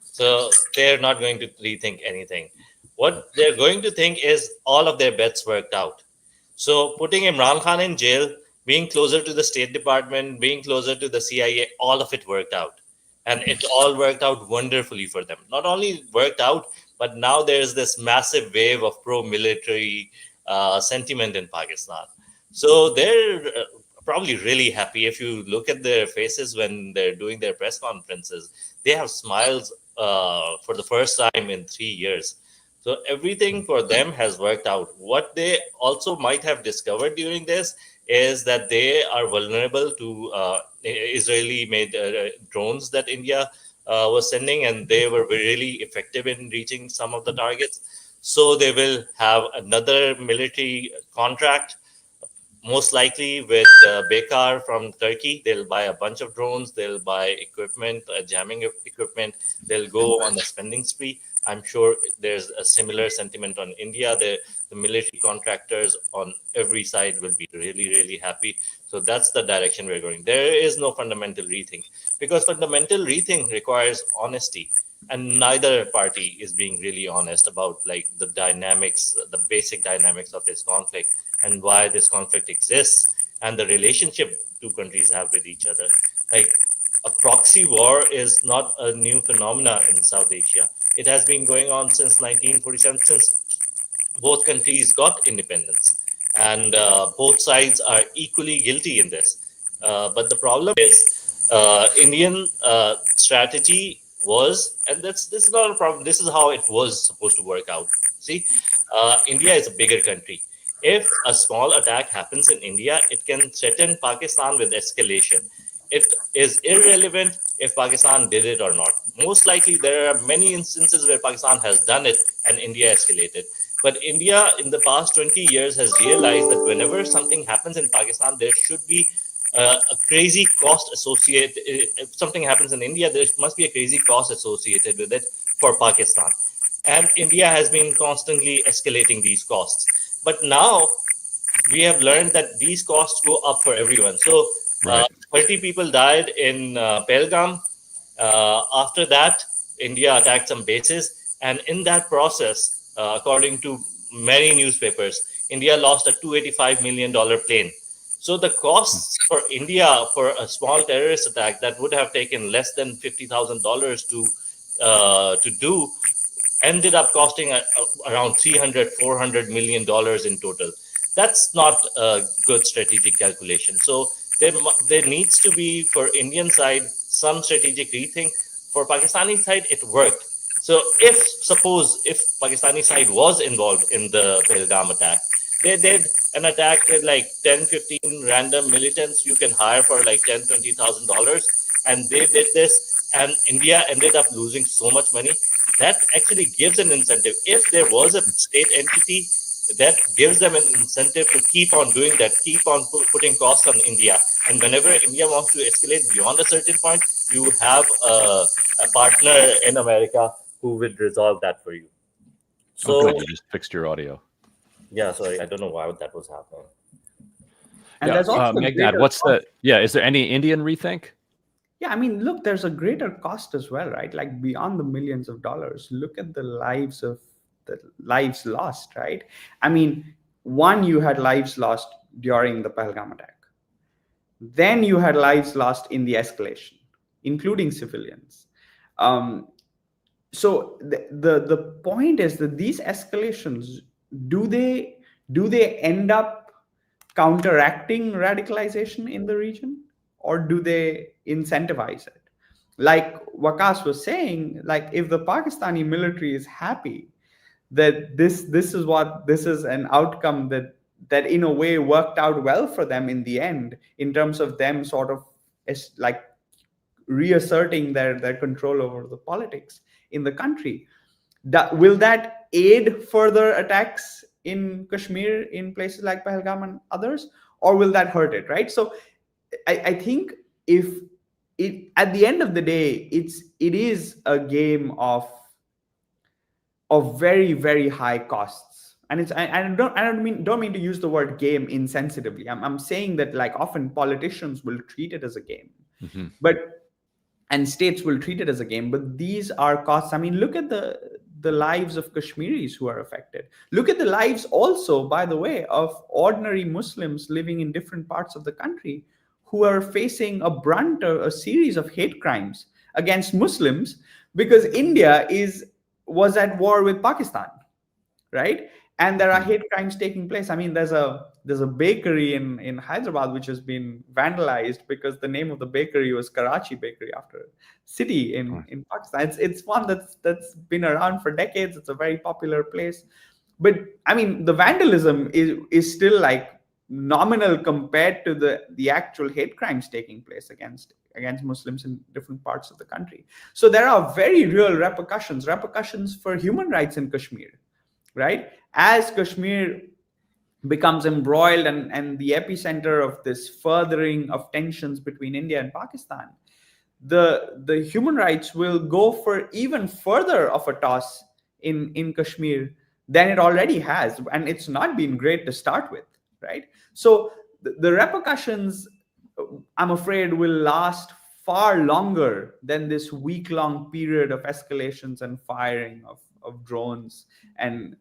So they're not going to rethink anything. What they're going to think is all of their bets worked out. So putting Imran Khan in jail, being closer to the State Department, being closer to the CIA, all of it worked out. And it all worked out wonderfully for them. Not only worked out, but now there's this massive wave of pro-military sentiment in Pakistan. So they're probably really happy. If you look at their faces when they're doing their press conferences, they have smiles for the first time in 3 years. So everything for them has worked out. What they also might have discovered during this is that they are vulnerable to Israeli-made drones that India was sending, and they were really effective in reaching some of the targets. So they will have another military contract, most likely with Abubaker from Turkey. They'll buy a bunch of drones. They'll buy equipment, jamming equipment. They'll go on a spending spree. I'm sure there's a similar sentiment on India. The military contractors on every side will be really, really happy. So that's the direction we're going. There is no fundamental rethink, because fundamental rethink requires honesty. And neither party is being really honest about the dynamics, the basic dynamics of this conflict, and why this conflict exists, and the relationship two countries have with each other. Like, a proxy war is not a new phenomena in South Asia. It has been going on since 1947, since both countries got independence. And both sides are equally guilty in this. But the problem is Indian strategy was, and this is not a problem, this is how it was supposed to work out. See, India is a bigger country. If a small attack happens in India, it can threaten Pakistan with escalation. It is irrelevant if Pakistan did it or not. Most likely, there are many instances where Pakistan has done it and India escalated. But India, in the past 20 years, has realized that whenever something happens in Pakistan, there should be a crazy cost associated. If something happens in India, there must be a crazy cost associated with it for Pakistan. And India has been constantly escalating these costs. But now we have learned that these costs go up for everyone. So 30 people died in Pahalgam. After that, India attacked some bases. And in that process, according to many newspapers, India lost a $285 million plane. So the costs for India for a small terrorist attack that would have taken less than $50,000 to do ended up costing around $300-400 million in total. That's not a good strategic calculation. So there needs to be, for Indian side, some strategic rethink. For Pakistani side, it worked. So suppose if Pakistani side was involved in the Pahalgam attack, They did an attack with like 10, 15 random militants you can hire for like $10, $20,000. And they did this, and India ended up losing so much money. That actually gives an incentive. If there was a state entity, that gives them an incentive to keep on doing that, keep on putting costs on India. And whenever India wants to escalate beyond a certain point, you have a partner in America who will resolve that for you. So you just fixed your audio. Yeah, sorry, I don't know why that was happening. And there's also Meghnad, is there any Indian rethink? Yeah, I mean, look, there's a greater cost as well, right? Like beyond the millions of dollars, look at the lives lost, right? I mean, one, you had lives lost during the Pahalgam attack. Then you had lives lost in the escalation, including civilians. So the point is that these escalations, do they end up counteracting radicalization in the region, or do they incentivize it? Like Waqas was saying, like if the Pakistani military is happy that this is an outcome that in a way worked out well for them in the end, in terms of them sort of like reasserting their control over the politics in the country, will that aid further attacks in Kashmir, in places like Pahalgam and others, or will that hurt it, right? So I think at the end of the day, it is a game of very, very high costs. And I don't mean to use the word game insensitively. I'm saying that like often politicians will treat it as a game, and states will treat it as a game, but these are costs. I mean, look at the lives of Kashmiris who are affected. Look at the lives also, by the way, of ordinary Muslims living in different parts of the country who are facing a series of hate crimes against Muslims because India was at war with Pakistan, right? And there are hate crimes taking place. I mean, there's a bakery in Hyderabad which has been vandalized because the name of the bakery was Karachi Bakery, after a city in Pakistan. It's one that's been around for decades. It's a very popular place. But I mean, the vandalism is still like nominal compared to the actual hate crimes taking place against Muslims in different parts of the country. So there are very real repercussions for human rights in Kashmir, right? As Kashmir becomes embroiled and the epicenter of this furthering of tensions between India and Pakistan, the human rights will go for even further of a toss in Kashmir than it already has. And it's not been great to start with, right? So the repercussions, I'm afraid, will last far longer than this week-long period of escalations and firing of drones and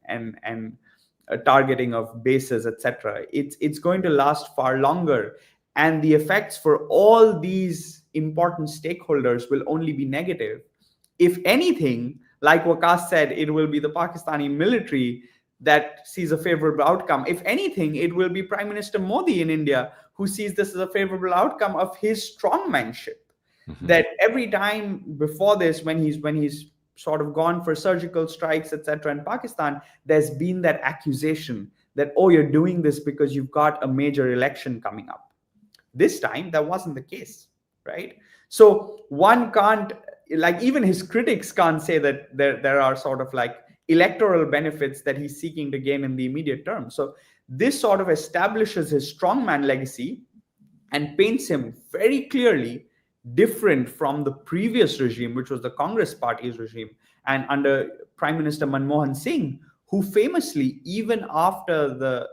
targeting of bases, etc. It's going to last far longer, and the effects for all these important stakeholders will only be negative. If anything, like Waqas said, it will be the Pakistani military that sees a favorable outcome. If anything, it will be Prime Minister Modi in India who sees this as a favorable outcome of his strongmanship. That every time before this, when he's sort of gone for surgical strikes, etc. in Pakistan, there's been that accusation that, oh, you're doing this because you've got a major election coming up. This time, that wasn't the case, right? So one can't, like even his critics can't say that there are sort of like electoral benefits that he's seeking to gain in the immediate term. So this sort of establishes his strongman legacy and paints him very clearly different from the previous regime, which was the Congress Party's regime, and under Prime Minister Manmohan Singh, who famously, even after the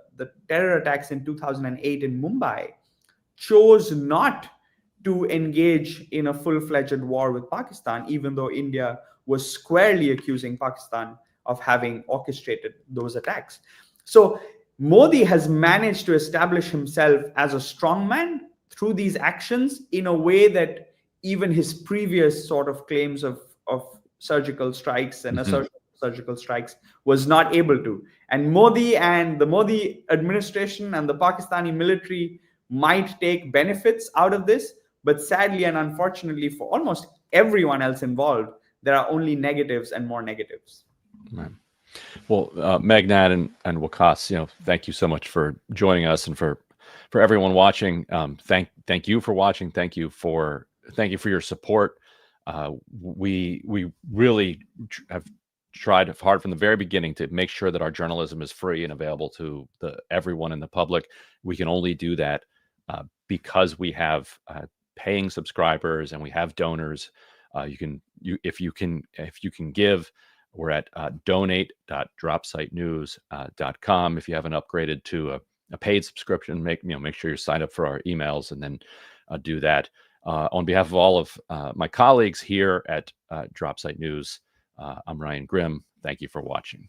terror attacks in 2008 in Mumbai, chose not to engage in a full-fledged war with Pakistan, even though India was squarely accusing Pakistan of having orchestrated those attacks. So Modi has managed to establish himself as a strongman through these actions in a way that even his previous sort of claims of surgical strikes and assertion of surgical strikes was not able to. And Modi and the Modi administration and the Pakistani military might take benefits out of this, but sadly and unfortunately for almost everyone else involved, there are only negatives and more negatives. Right. Well, Meghnad and Waqas, thank you so much for joining us, and for everyone watching. Thank you for watching. Thank you for your support. We really have tried hard from the very beginning to make sure that our journalism is free and available to everyone in the public. We can only do that because we have paying subscribers and we have donors. If you can give, we're at donate.dropsitenews.com. If you haven't upgraded to a paid subscription, make sure you're signed up for our emails, and then do that. On behalf of all of my colleagues here at Dropsite News, I'm Ryan Grimm. Thank you for watching.